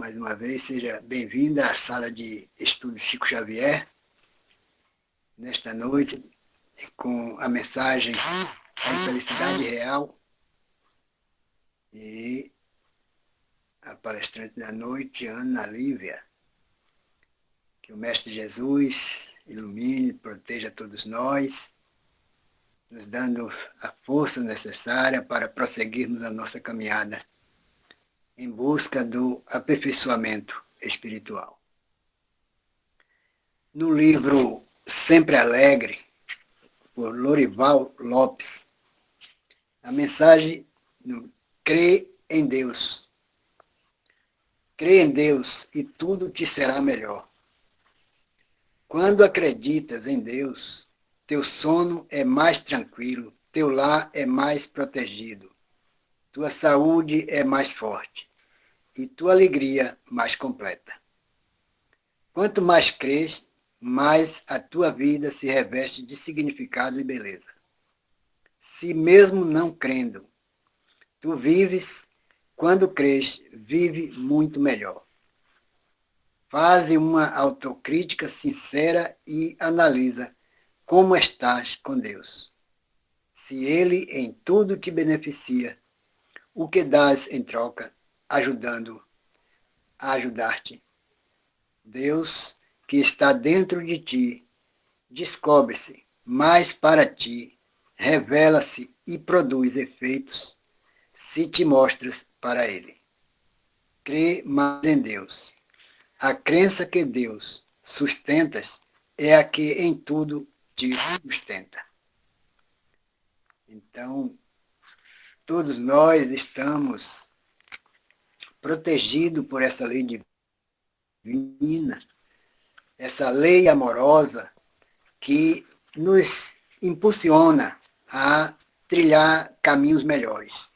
mais uma vez, seja bem-vinda à sala de estudos Chico Xavier, nesta noite, com a mensagem A Infelicidade Real, e a palestrante da noite, Ana Lívia. Que o Mestre Jesus ilumine, proteja todos nós, nos dando a força necessária para prosseguirmos a nossa caminhada em busca do aperfeiçoamento espiritual. No livro Sempre Alegre, por Lorival Lopes, a mensagem no Crê em Deus. Crê em Deus e tudo te será melhor. Quando acreditas em Deus, teu sono é mais tranquilo, teu lar é mais protegido, tua saúde é mais forte e tua alegria mais completa. Quanto mais crês, mais a tua vida se reveste de significado e beleza. Se mesmo não crendo, tu vives, quando crês, vive muito melhor. Faze uma autocrítica sincera e analisa como estás com Deus. Se Ele em tudo te beneficia, o que dás em troca, ajudando a ajudar-te? Deus, que está dentro de ti, descobre-se mais para ti, revela-se e produz efeitos, se te mostras para Ele. Crê mais em Deus. A crença que Deus sustentas é a que em tudo te sustenta. Então, todos nós estamos protegidos por essa lei divina, essa lei amorosa que nos impulsiona a trilhar caminhos melhores.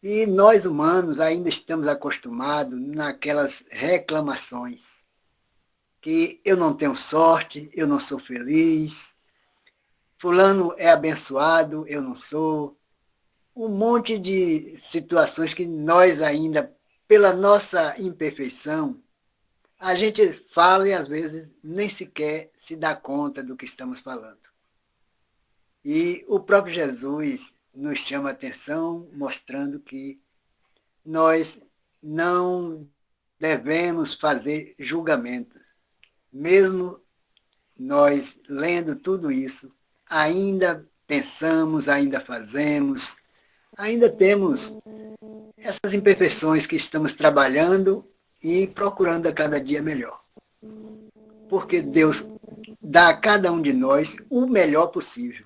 E nós, humanos, ainda estamos acostumados naquelas reclamações, que eu não tenho sorte, eu não sou feliz, fulano é abençoado, eu não sou. Um monte de situações que nós ainda, pela nossa imperfeição, a gente fala e às vezes nem sequer se dá conta do que estamos falando. E o próprio Jesus nos chama a atenção, mostrando que nós não devemos fazer julgamento. Mesmo nós lendo tudo isso, ainda pensamos, ainda fazemos, ainda temos essas imperfeições que estamos trabalhando e procurando a cada dia melhor. Porque Deus dá a cada um de nós o melhor possível.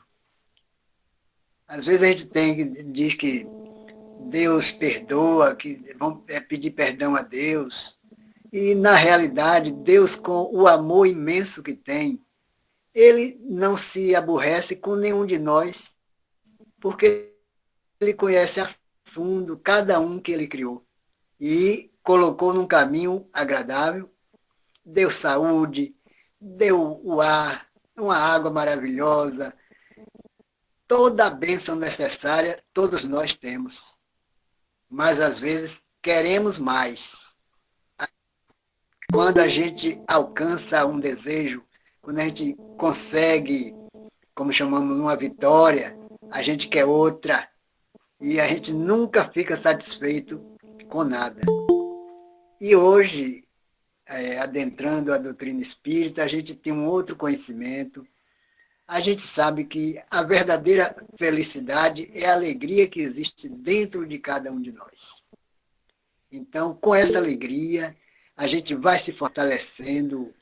Às vezes a gente diz que Deus perdoa, que vamos pedir perdão a Deus. E, na realidade, Deus, com o amor imenso que tem, Ele não se aborrece com nenhum de nós, porque Ele conhece a fundo cada um que Ele criou. E colocou num caminho agradável, deu saúde, deu o ar, uma água maravilhosa, toda a bênção necessária todos nós temos. Mas, às vezes, queremos mais. Quando a gente alcança um desejo, quando a gente consegue, como chamamos, uma vitória, a gente quer outra. E a gente nunca fica satisfeito com nada. E hoje, adentrando a doutrina espírita, a gente tem um outro conhecimento. A gente sabe que a verdadeira felicidade é a alegria que existe dentro de cada um de nós. Então, com essa alegria, a gente vai se fortalecendo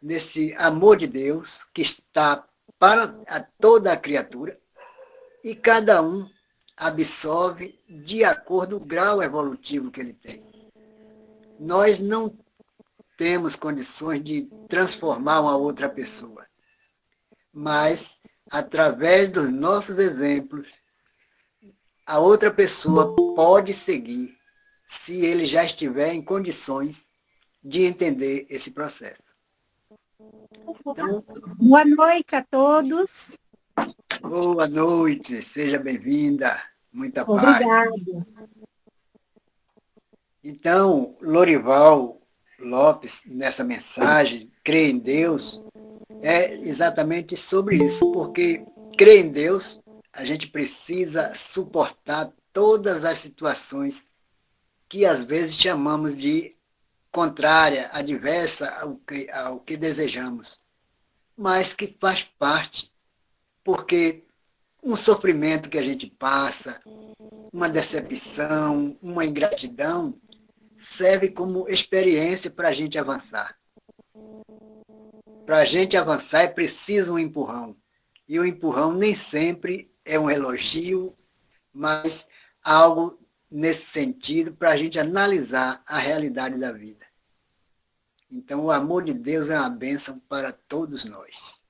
nesse amor de Deus que está para toda a criatura e cada um absorve de acordo com o grau evolutivo que ele tem. Nós não temos condições de transformar uma outra pessoa, mas através dos nossos exemplos, a outra pessoa pode seguir se ele já estiver em condições de entender esse processo. Então, boa noite a todos. Boa noite, seja bem-vinda, muita paz. Obrigada. Então, Lorival Lopes nessa mensagem, crer em Deus, é exatamente sobre isso, porque crer em Deus, a gente precisa suportar todas as situações que às vezes chamamos de contrária, adversa ao que desejamos, mas que faz parte, porque um sofrimento que a gente passa, uma decepção, uma ingratidão, serve como experiência para a gente avançar. Para a gente avançar é preciso um empurrão. E o empurrão nem sempre é um elogio, mas algo nesse sentido para a gente analisar a realidade da vida. Então, o amor de Deus é uma bênção para todos nós.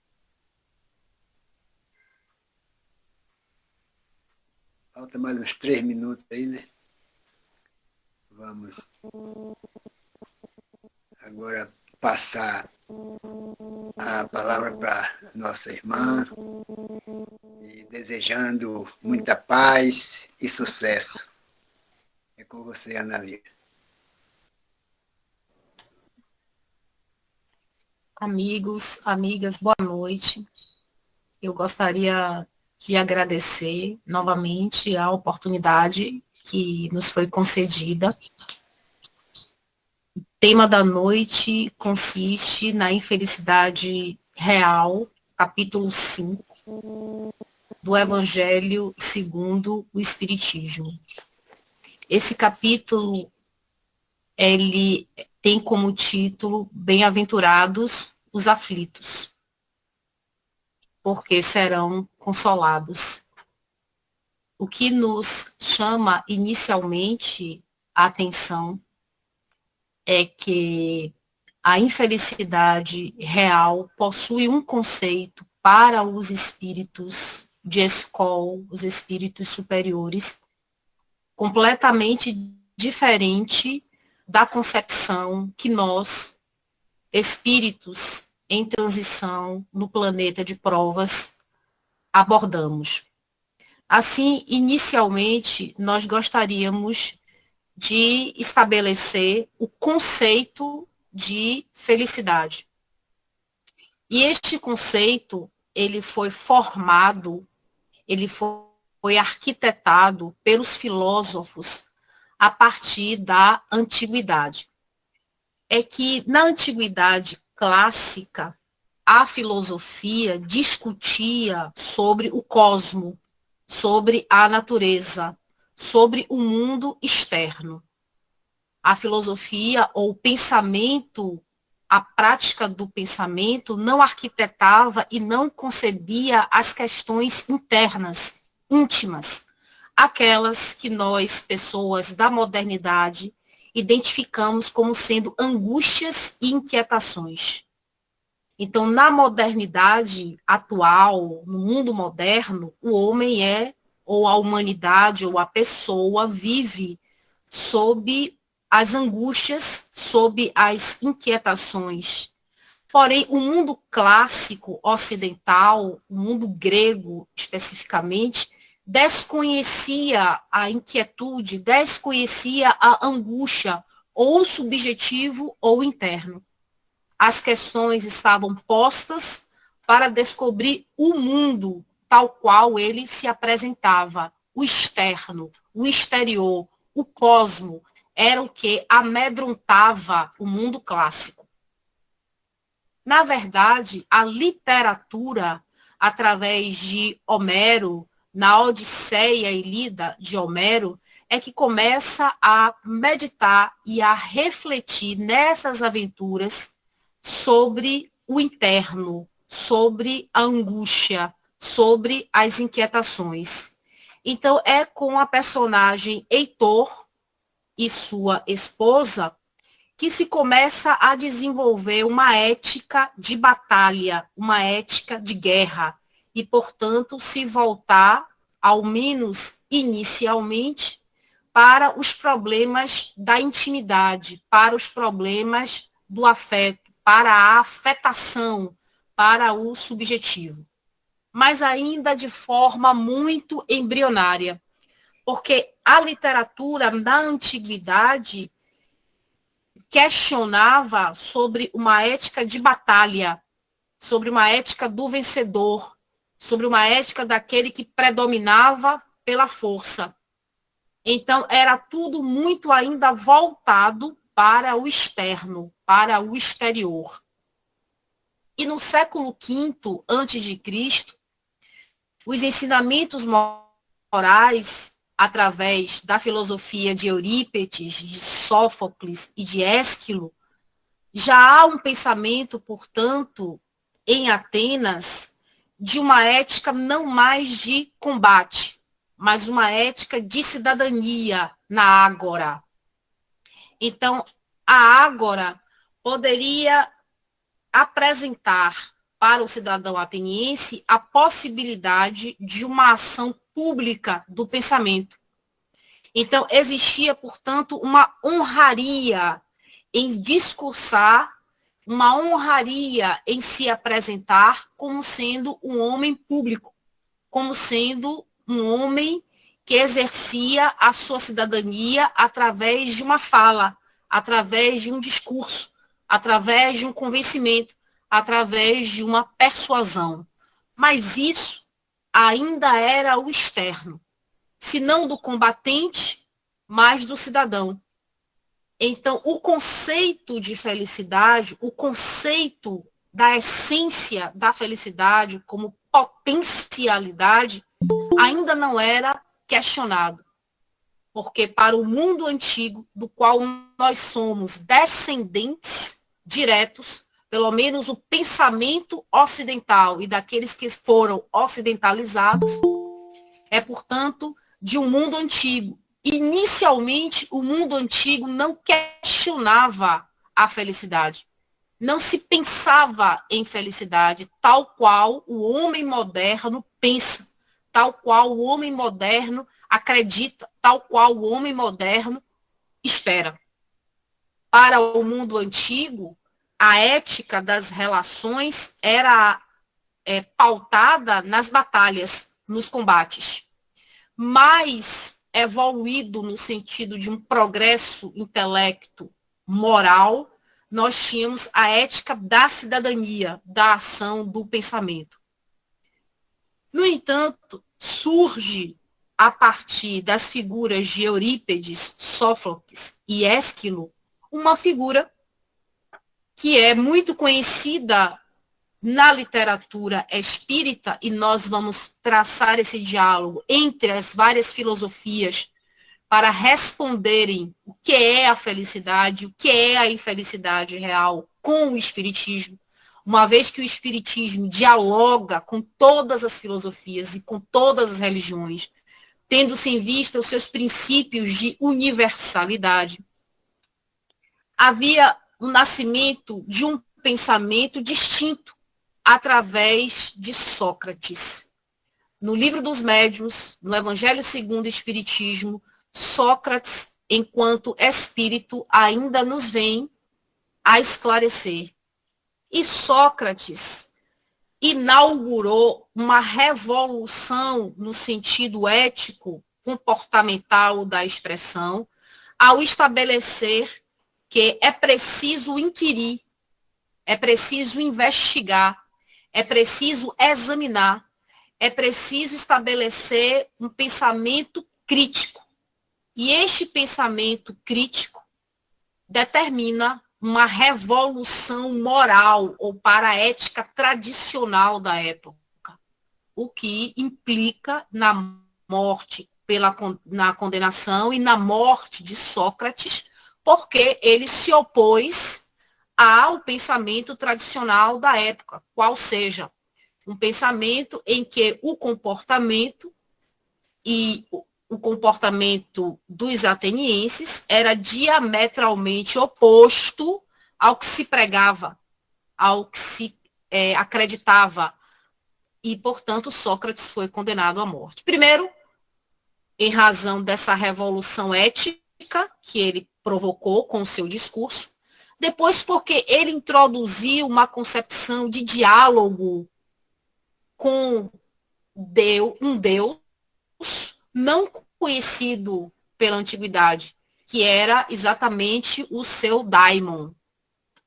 Falta mais uns 3 minutos aí, né? Vamos agora passar a palavra para nossa irmã, e desejando muita paz e sucesso. É com você, Analia. Amigos, amigas, boa noite. Eu gostaria de agradecer novamente a oportunidade que nos foi concedida. O tema da noite consiste na infelicidade real, capítulo 5, do Evangelho segundo o Espiritismo. Esse capítulo, ele tem como título Bem-aventurados os aflitos, porque serão consolados. O que nos chama inicialmente a atenção é que a infelicidade real possui um conceito para os espíritos de escola, os espíritos superiores, completamente diferente da concepção que nós, espíritos em transição no planeta de provas, abordamos. Assim, inicialmente, nós gostaríamos de estabelecer o conceito de felicidade. E este conceito, ele foi formado, ele foi arquitetado pelos filósofos a partir da antiguidade. É que na antiguidade clássica, a filosofia discutia sobre o cosmo, sobre a natureza, sobre o mundo externo. A filosofia ou o pensamento, a prática do pensamento não arquitetava e não concebia as questões internas, íntimas, aquelas que nós, pessoas da modernidade, identificamos como sendo angústias e inquietações. Então, na modernidade atual, no mundo moderno, o homem ou a humanidade, ou a pessoa, vive sob as angústias, sob as inquietações. Porém, o mundo clássico ocidental, o mundo grego especificamente, desconhecia a inquietude, desconhecia a angústia, ou subjetivo ou interno. As questões estavam postas para descobrir o mundo tal qual ele se apresentava. O externo, o exterior, o cosmo, era o que amedrontava o mundo clássico. Na verdade, a literatura, através de Homero, na Odisseia e Ilíada de Homero, é que começa a meditar e a refletir nessas aventuras sobre o interno, sobre a angústia, sobre as inquietações. Então, é com a personagem Heitor e sua esposa que se começa a desenvolver uma ética de batalha, uma ética de guerra, e, portanto, se voltar, ao menos inicialmente, para os problemas da intimidade, para os problemas do afeto, para a afetação, para o subjetivo. Mas ainda de forma muito embrionária, porque a literatura na antiguidade questionava sobre uma ética de batalha, sobre uma ética do vencedor, sobre uma ética daquele que predominava pela força. Então, era tudo muito ainda voltado para o externo, para o exterior. E no século V a.C., os ensinamentos morais, através da filosofia de Eurípides, de Sófocles e de Ésquilo, já há um pensamento, portanto, em Atenas, de uma ética não mais de combate, mas uma ética de cidadania na ágora. Então, a ágora poderia apresentar para o cidadão ateniense a possibilidade de uma ação pública do pensamento. Então, existia, portanto, uma honraria em discursar, uma honraria em se apresentar como sendo um homem público, como sendo um homem que exercia a sua cidadania através de uma fala, através de um discurso, através de um convencimento, através de uma persuasão. Mas isso ainda era o externo, se não do combatente, mas do cidadão. Então, o conceito de felicidade, o conceito da essência da felicidade como potencialidade, ainda não era questionado. Porque para o mundo antigo, do qual nós somos descendentes diretos, pelo menos o pensamento ocidental e daqueles que foram ocidentalizados, é, portanto, de um mundo antigo. Inicialmente, o mundo antigo não questionava a felicidade. Não se pensava em felicidade, tal qual o homem moderno pensa, tal qual o homem moderno acredita, tal qual o homem moderno espera. Para o mundo antigo, a ética das relações era pautada nas batalhas, nos combates. Mais evoluído no sentido de um progresso intelecto moral, nós tínhamos a ética da cidadania, da ação, do pensamento. No entanto, surge, a partir das figuras de Eurípides, Sófocles e Ésquilo, uma figura que é muito conhecida na literatura espírita, e nós vamos traçar esse diálogo entre as várias filosofias para responderem o que é a felicidade, o que é a infelicidade real com o espiritismo, uma vez que o espiritismo dialoga com todas as filosofias e com todas as religiões, tendo-se em vista os seus princípios de universalidade. Havia o nascimento de um pensamento distinto através de Sócrates. No Livro dos Médiuns, no Evangelho segundo o Espiritismo, Sócrates, enquanto espírito, ainda nos vem a esclarecer. E Sócrates inaugurou uma revolução no sentido ético, comportamental da expressão, ao estabelecer que é preciso inquirir, é preciso investigar, é preciso examinar, é preciso estabelecer um pensamento crítico. E este pensamento crítico determina uma revolução moral ou para a ética tradicional da época, o que implica na morte, na condenação e na morte de Sócrates, porque ele se opôs ao pensamento tradicional da época, qual seja um pensamento em que o comportamento e o comportamento dos atenienses era diametralmente oposto ao que se pregava, ao que se acreditava. E, portanto, Sócrates foi condenado à morte. Primeiro, em razão dessa revolução ética que ele provocou com o seu discurso. Depois, porque ele introduziu uma concepção de diálogo com um Deus não conhecido pela antiguidade, que era exatamente o seu daimon.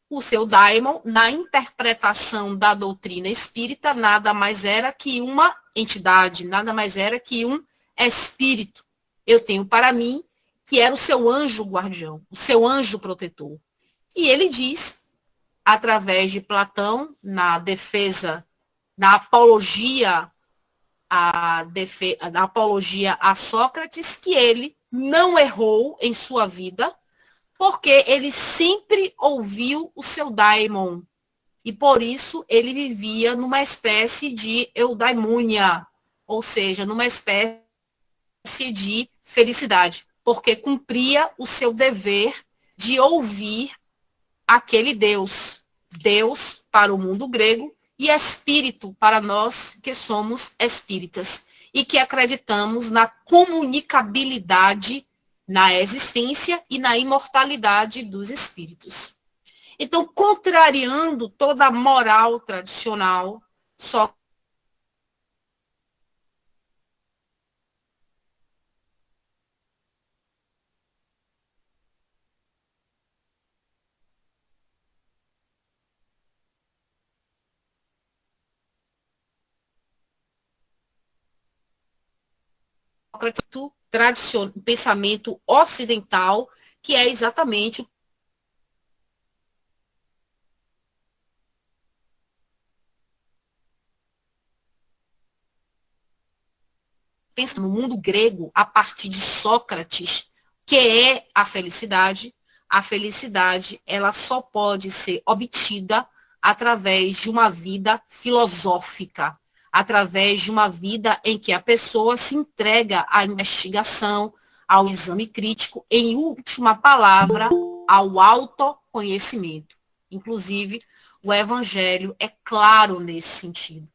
O seu daimon, na interpretação da doutrina espírita, nada mais era que uma entidade, nada mais era que um espírito. Eu tenho para mim que era o seu anjo guardião, o seu anjo protetor. E ele diz, através de Platão, na defesa, na apologia da apologia a Sócrates, que ele não errou em sua vida, porque ele sempre ouviu o seu daimon. E por isso ele vivia numa espécie de eudaimonia, ou seja, numa espécie de felicidade, porque cumpria o seu dever de ouvir aquele Deus. Deus para o mundo grego e espírito para nós que somos espíritas e que acreditamos na comunicabilidade, na existência e na imortalidade dos espíritos. Então, contrariando toda a moral tradicional, só tradicional, pensamento ocidental, que é exatamente o pensa no mundo grego a partir de Sócrates, que é a felicidade. A felicidade, ela só pode ser obtida através de uma vida filosófica, através de uma vida em que a pessoa se entrega à investigação, ao exame crítico, em última palavra, ao autoconhecimento. Inclusive, o Evangelho é claro nesse sentido.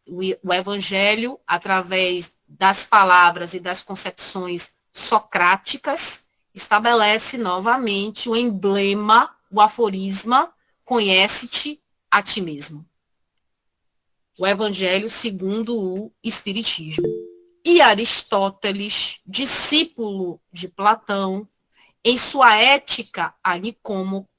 O Evangelho, através das palavras e das concepções socráticas, estabelece novamente o emblema, o aforisma, conhece-te a ti mesmo. O Evangelho segundo o Espiritismo. E Aristóteles, discípulo de Platão, em sua Ética a Nicômaco,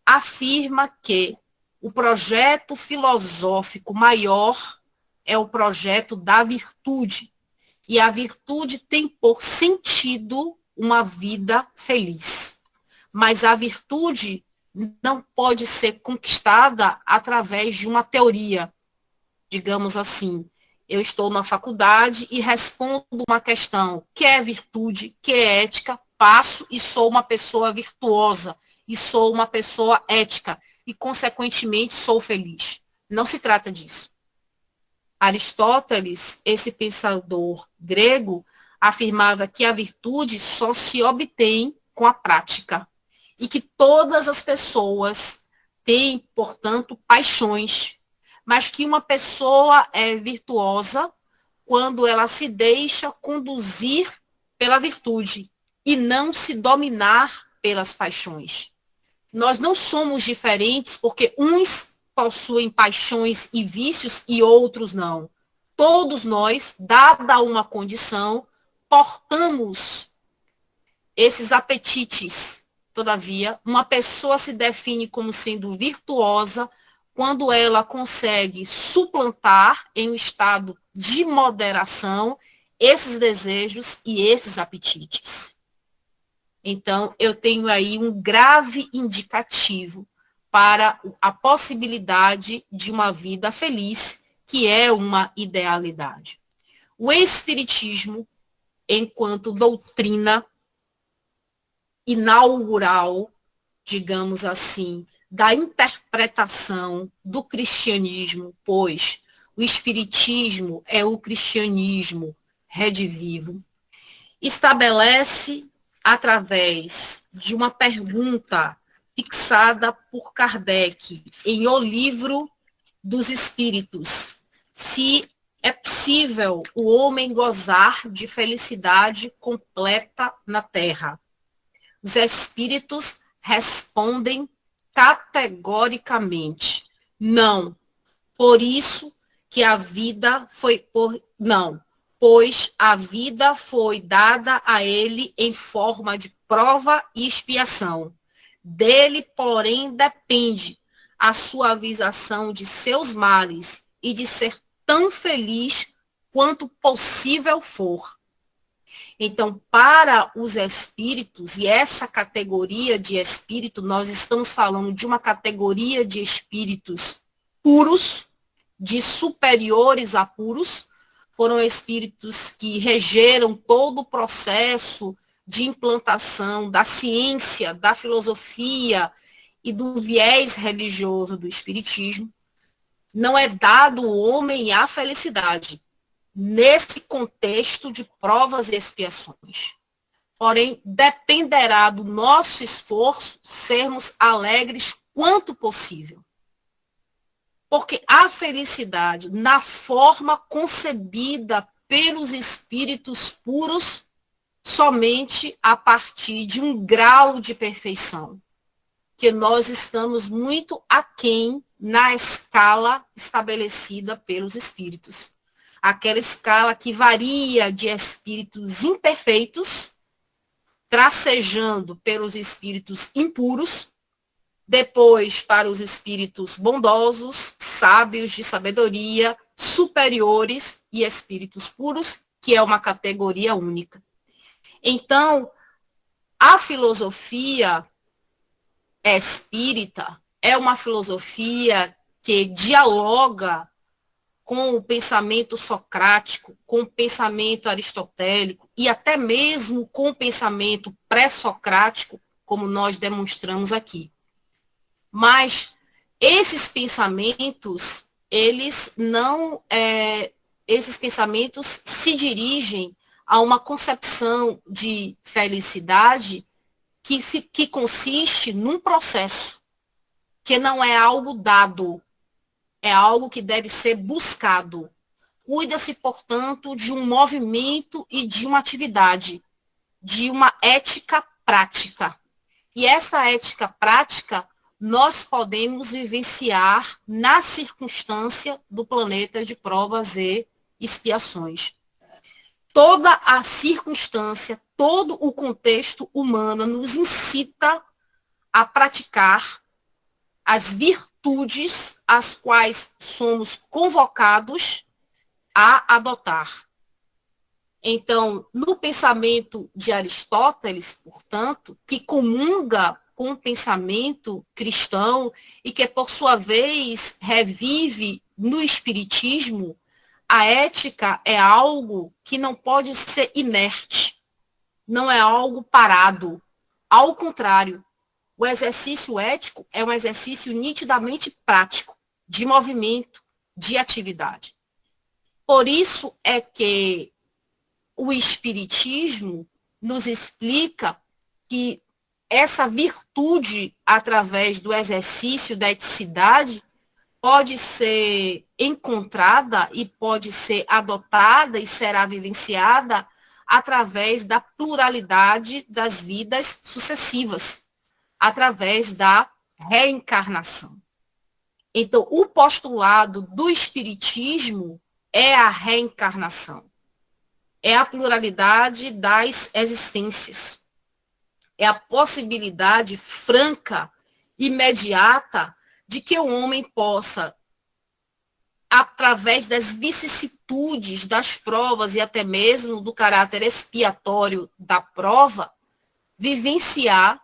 afirma que o projeto filosófico maior é o projeto da virtude. E a virtude tem por sentido uma vida feliz. Mas a virtude não pode ser conquistada através de uma teoria. Digamos assim, eu estou na faculdade e respondo uma questão, que é virtude, que é ética, passo e sou uma pessoa virtuosa, e sou uma pessoa ética, e consequentemente sou feliz. Não se trata disso. Aristóteles, esse pensador grego, afirmava que a virtude só se obtém com a prática e que todas as pessoas têm, portanto, paixões, mas que uma pessoa é virtuosa quando ela se deixa conduzir pela virtude e não se dominar pelas paixões. Nós não somos diferentes porque uns possuem paixões e vícios e outros não. Todos nós, dada uma condição, portamos esses apetites. Todavia, uma pessoa se define como sendo virtuosa quando ela consegue suplantar em um estado de moderação esses desejos e esses apetites. Então, eu tenho aí um grave indicativo para a possibilidade de uma vida feliz, que é uma idealidade. O Espiritismo, enquanto doutrina inaugural, digamos assim, da interpretação do cristianismo, pois o Espiritismo é o cristianismo redivivo, estabelece, através de uma pergunta fixada por Kardec em O Livro dos Espíritos, se é possível o homem gozar de felicidade completa na Terra. Os espíritos respondem categoricamente, não. Por isso que a vida foi por... Não. pois a vida foi dada a ele em forma de prova e expiação. Dele, porém, depende a suavização de seus males e de ser tão feliz quanto possível for. Então, para os espíritos, e essa categoria de espírito, nós estamos falando de uma categoria de espíritos puros, de superiores a puros, foram espíritos que regeram todo o processo de implantação da ciência, da filosofia e do viés religioso do espiritismo. Não é dado ao homem a felicidade, nesse contexto de provas e expiações. Porém, dependerá do nosso esforço sermos alegres quanto possível. Porque a felicidade, na forma concebida pelos espíritos puros, somente a partir de um grau de perfeição, que nós estamos muito aquém na escala estabelecida pelos espíritos. Aquela escala que varia de espíritos imperfeitos, tracejando pelos espíritos impuros, depois para os espíritos bondosos, sábios de sabedoria, superiores e espíritos puros, que é uma categoria única. Então, a filosofia espírita é uma filosofia que dialoga com o pensamento socrático, com o pensamento aristotélico e até mesmo com o pensamento pré-socrático, como nós demonstramos aqui. Mas esses pensamentos, esses pensamentos se dirigem a uma concepção de felicidade que consiste num processo, que não é algo dado, é algo que deve ser buscado. Cuida-se, portanto, de um movimento e de uma atividade, de uma ética prática. E essa ética prática nós podemos vivenciar na circunstância do planeta de provas e expiações. Toda a circunstância, todo o contexto humano nos incita a praticar as virtudes às quais somos convocados a adotar. Então, no pensamento de Aristóteles, portanto, que comunga com o pensamento cristão e que, por sua vez, revive no espiritismo, a ética é algo que não pode ser inerte, não é algo parado. Ao contrário, o exercício ético é um exercício nitidamente prático, de movimento, de atividade. Por isso é que o espiritismo nos explica que essa virtude, através do exercício da eticidade, pode ser encontrada e pode ser adotada e será vivenciada através da pluralidade das vidas sucessivas, através da reencarnação. Então, o postulado do espiritismo é a reencarnação, é a pluralidade das existências, é a possibilidade franca, imediata, de que o homem possa, através das vicissitudes, das provas e até mesmo do caráter expiatório da prova, vivenciar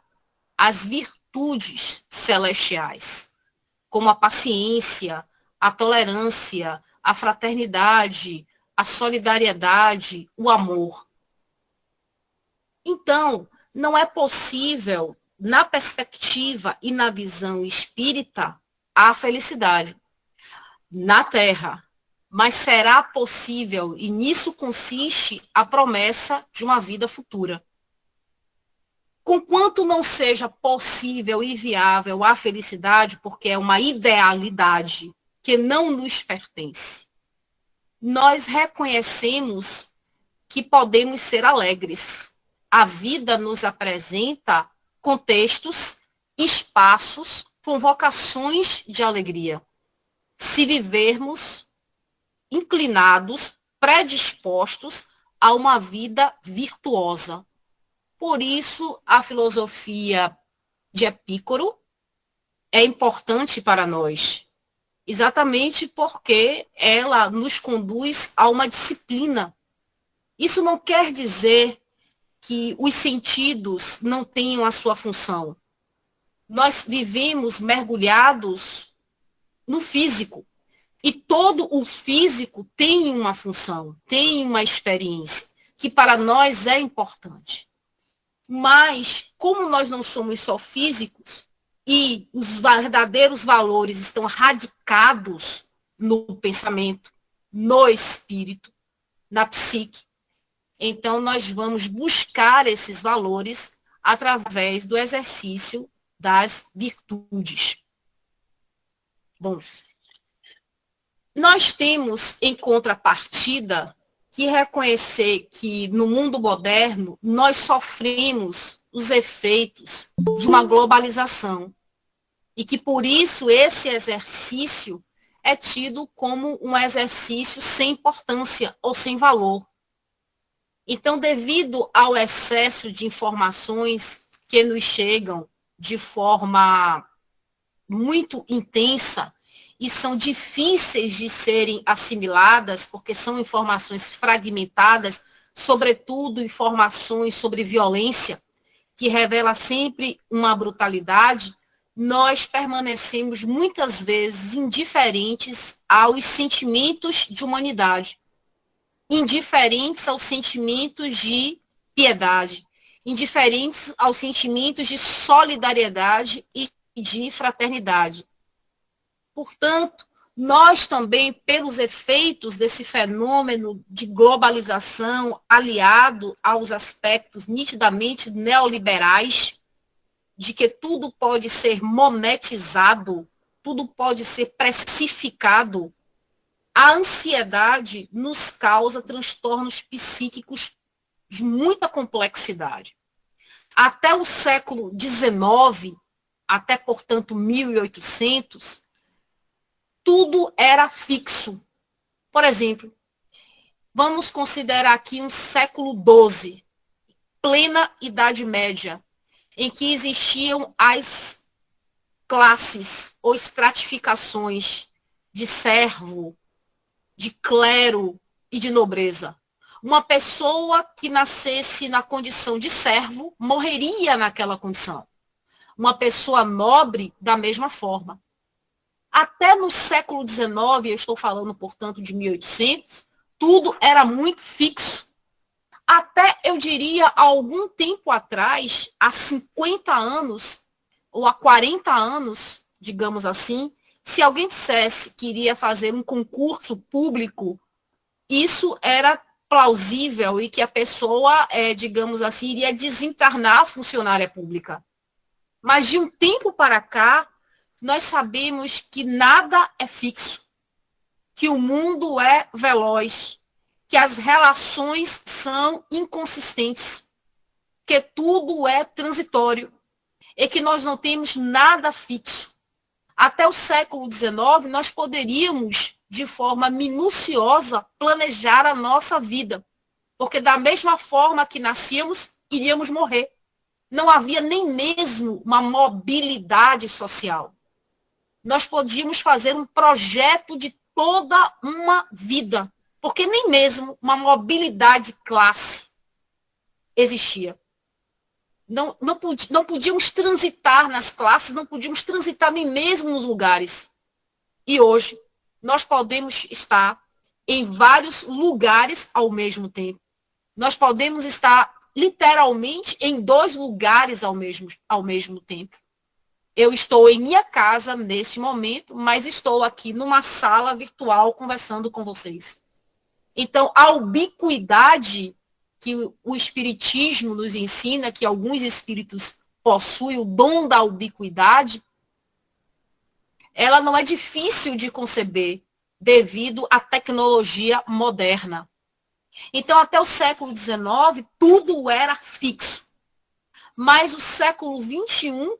as virtudes celestiais, como a paciência, a tolerância, a fraternidade, a solidariedade, o amor. Então, não é possível, na perspectiva e na visão espírita, a felicidade na Terra, mas será possível, e nisso consiste a promessa de uma vida futura. Conquanto não seja possível e viável a felicidade, porque é uma idealidade que não nos pertence, nós reconhecemos que podemos ser alegres. A vida nos apresenta contextos, espaços, convocações de alegria. Se vivermos inclinados, predispostos a uma vida virtuosa. Por isso, a filosofia de Epícoro é importante para nós, exatamente porque ela nos conduz a uma disciplina. Isso não quer dizer que os sentidos não tenham a sua função. Nós vivemos mergulhados no físico, e todo o físico tem uma função, tem uma experiência, que para nós é importante. Mas, como nós não somos só físicos, e os verdadeiros valores estão radicados no pensamento, no espírito, na psique, então nós vamos buscar esses valores através do exercício das virtudes. Bom, nós temos, em contrapartida, que reconhecer que no mundo moderno nós sofremos os efeitos de uma globalização e que por isso esse exercício é tido como um exercício sem importância ou sem valor. Então, devido ao excesso de informações que nos chegam de forma muito intensa e são difíceis de serem assimiladas, porque são informações fragmentadas, sobretudo informações sobre violência, que revela sempre uma brutalidade, nós permanecemos muitas vezes indiferentes aos sentimentos de humanidade, indiferentes aos sentimentos de piedade, indiferentes aos sentimentos de solidariedade e de fraternidade. Portanto, nós também, pelos efeitos desse fenômeno de globalização, aliado aos aspectos nitidamente neoliberais, de que tudo pode ser monetizado, tudo pode ser precificado, a ansiedade nos causa transtornos psíquicos de muita complexidade. Até o século XIX, até, portanto, 1800, tudo era fixo. Por exemplo, vamos considerar aqui um século XII, plena Idade Média, em que existiam as classes ou estratificações de servo, de clero e de nobreza. Uma pessoa que nascesse na condição de servo morreria naquela condição. Uma pessoa nobre, da mesma forma. Até no século XIX, eu estou falando, portanto, de 1800, tudo era muito fixo. Até, eu diria, há algum tempo atrás, há 50 anos, ou há 40 anos, digamos assim, se alguém dissesse que iria fazer um concurso público, isso era plausível e que a pessoa, digamos assim, iria desencarnar a funcionária pública. Mas de um tempo para cá, nós sabemos que nada é fixo, que o mundo é veloz, que as relações são inconsistentes, que tudo é transitório e que nós não temos nada fixo. Até o século XIX, nós poderíamos, de forma minuciosa, planejar a nossa vida, porque da mesma forma que nascíamos, iríamos morrer. Não havia nem mesmo uma mobilidade social. Nós podíamos fazer um projeto de toda uma vida, porque nem mesmo uma mobilidade de classe existia. Não podíamos transitar nas classes, não podíamos transitar nem mesmo nos lugares. E hoje, nós podemos estar em vários lugares ao mesmo tempo. Nós podemos estar, literalmente, em 2 lugares ao mesmo tempo. Eu estou em minha casa neste momento, mas estou aqui numa sala virtual conversando com vocês. Então, a ubiquidade que o Espiritismo nos ensina, que alguns espíritos possuem o dom da ubiquidade, ela não é difícil de conceber devido à tecnologia moderna. Então, até o século XIX, tudo era fixo. Mas o século XXI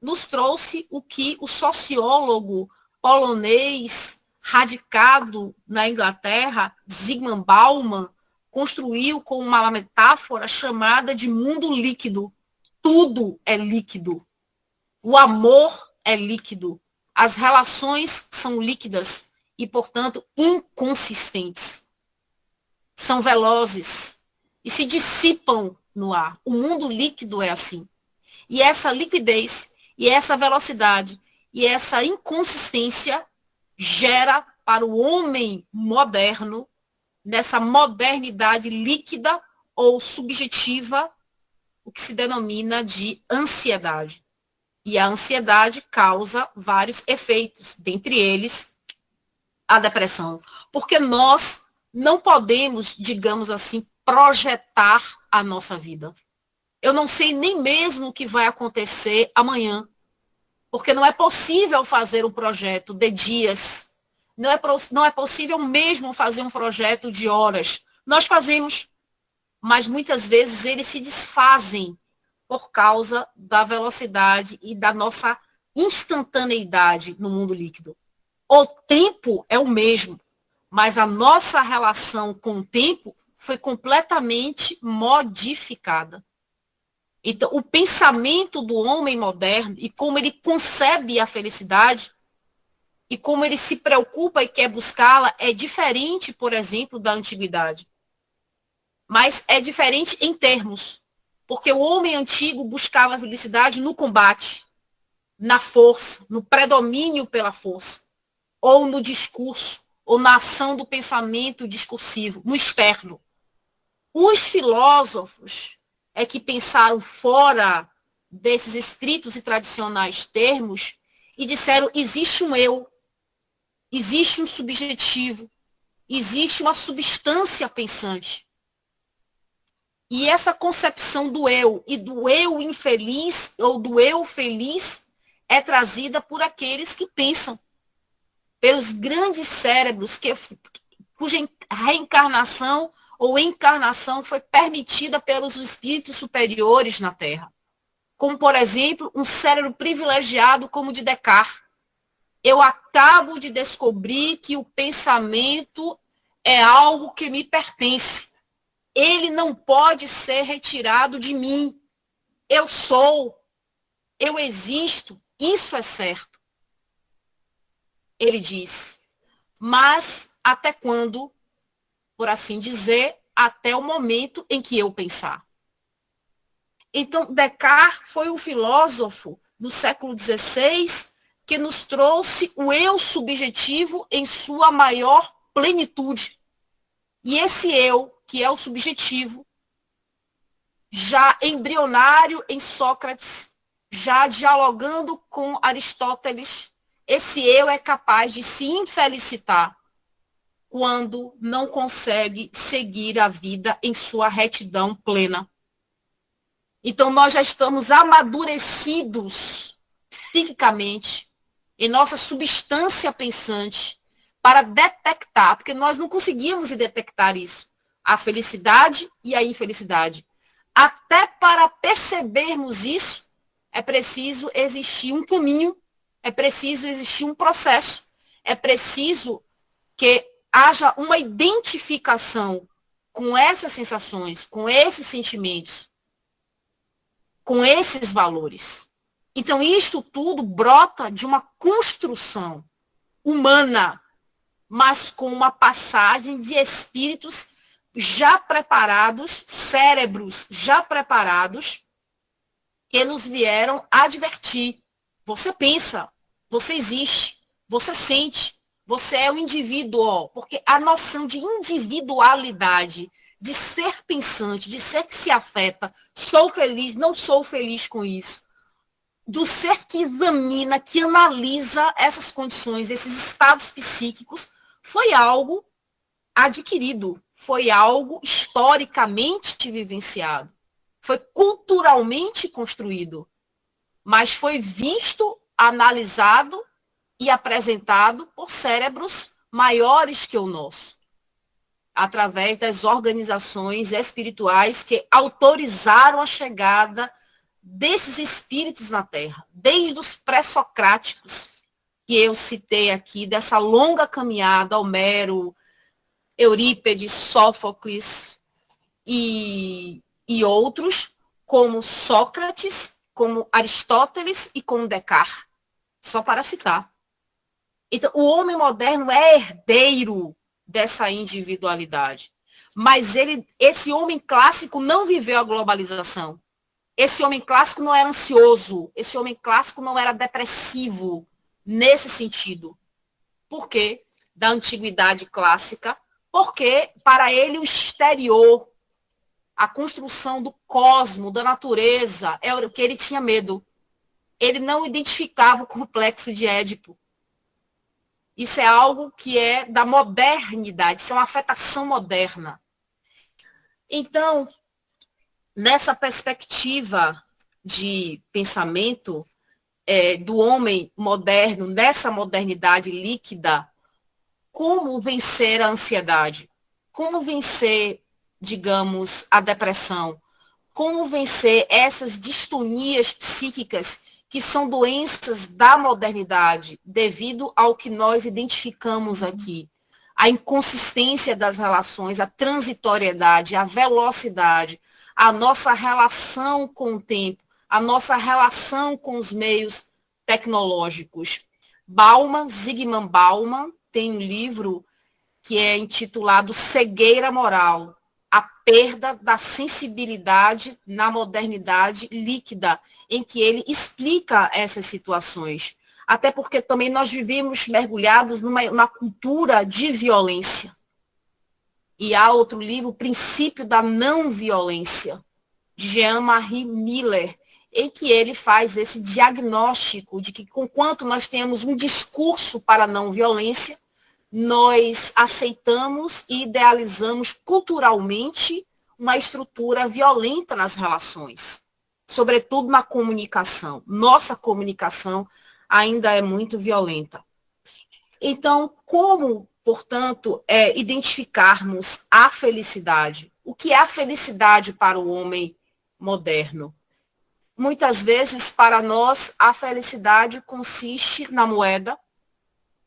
nos trouxe o que o sociólogo polonês radicado na Inglaterra, Zygmunt Bauman construiu com uma metáfora chamada de mundo líquido. Tudo é líquido. O amor é líquido. As relações são líquidas e, portanto, inconsistentes. São velozes e se dissipam no ar. O mundo líquido é assim. E essa liquidez, e essa velocidade, e essa inconsistência gera para o homem moderno, nessa modernidade líquida ou subjetiva, o que se denomina de ansiedade. E a ansiedade causa vários efeitos, dentre eles a depressão. Porque nós não podemos, digamos assim, projetar a nossa vida. Eu não sei nem mesmo o que vai acontecer amanhã, porque não é possível fazer um projeto de dias, não é possível mesmo fazer um projeto de horas. Nós fazemos, mas muitas vezes eles se desfazem por causa da velocidade e da nossa instantaneidade no mundo líquido. O tempo é o mesmo, mas a nossa relação com o tempo foi completamente modificada. Então, o pensamento do homem moderno e como ele concebe a felicidade e como ele se preocupa e quer buscá-la é diferente, por exemplo, da antiguidade. Mas é diferente em termos, porque o homem antigo buscava a felicidade no combate, na força, no predomínio pela força, ou no discurso, ou na ação do pensamento discursivo, no externo. Os filósofos é que pensaram fora desses estritos e tradicionais termos e disseram, existe um eu, existe um subjetivo, existe uma substância pensante. E essa concepção do eu e do eu infeliz ou do eu feliz é trazida por aqueles que pensam, pelos grandes cérebros cuja reencarnação ou encarnação foi permitida pelos espíritos superiores na Terra. Como, por exemplo, um cérebro privilegiado como o de Descartes. Eu acabo de descobrir que o pensamento é algo que me pertence. Ele não pode ser retirado de mim. Eu sou, eu existo, isso é certo. Ele diz, mas até quando? Por assim dizer, até o momento em que eu pensar. Então, Descartes foi o filósofo no século XVI que nos trouxe o eu subjetivo em sua maior plenitude. E esse eu, que é o subjetivo, já embrionário em Sócrates, já dialogando com Aristóteles, esse eu é capaz de se infelicitar quando não consegue seguir a vida em sua retidão plena. Então, nós já estamos amadurecidos psiquicamente, em nossa substância pensante, para detectar, porque nós não conseguimos detectar isso, a felicidade e a infelicidade. Até para percebermos isso, é preciso existir um caminho, é preciso existir um processo, é preciso que haja uma identificação com essas sensações, com esses sentimentos, com esses valores. Então, isto tudo brota de uma construção humana, mas com uma passagem de espíritos já preparados, cérebros já preparados, que nos vieram advertir. Você pensa, você existe, você sente, você é um indivíduo, porque a noção de individualidade, de ser pensante, de ser que se afeta, sou feliz, não sou feliz com isso, do ser que examina, que analisa essas condições, esses estados psíquicos, foi algo adquirido, foi algo historicamente vivenciado, foi culturalmente construído, mas foi visto, analisado e apresentado por cérebros maiores que o nosso, através das organizações espirituais que autorizaram a chegada desses espíritos na Terra, desde os pré-socráticos, que eu citei aqui, dessa longa caminhada, Homero, Eurípides, Sófocles e outros, como Sócrates, como Aristóteles e como Descartes, só para citar. Então, o homem moderno é herdeiro dessa individualidade. Mas esse homem clássico não viveu a globalização. Esse homem clássico não era ansioso. Esse homem clássico não era depressivo nesse sentido. Por quê? Da antiguidade clássica. Porque, para ele, o exterior, a construção do cosmo, da natureza, é o que ele tinha medo. Ele não identificava o complexo de Édipo. Isso é algo que é da modernidade, isso é uma afetação moderna. Então, nessa perspectiva de pensamento do homem moderno, nessa modernidade líquida, como vencer a ansiedade? Como vencer, digamos, a depressão? Como vencer essas distonias psíquicas que são doenças da modernidade, devido ao que nós identificamos aqui? A inconsistência das relações, a transitoriedade, a velocidade, a nossa relação com o tempo, a nossa relação com os meios tecnológicos. Zygmunt Bauman, tem um livro que é intitulado Cegueira Moral, a perda da sensibilidade na modernidade líquida, em que ele explica essas situações. Até porque também nós vivemos mergulhados numa cultura de violência. E há outro livro, O Princípio da Não Violência, de Jean-Marie Miller, em que ele faz esse diagnóstico de que, conquanto nós temos um discurso para a não violência, nós aceitamos e idealizamos culturalmente uma estrutura violenta nas relações, sobretudo na comunicação. Nossa comunicação ainda é muito violenta. Então, como, portanto, identificarmos a felicidade? O que é a felicidade para o homem moderno? Muitas vezes, para nós, a felicidade consiste na moeda,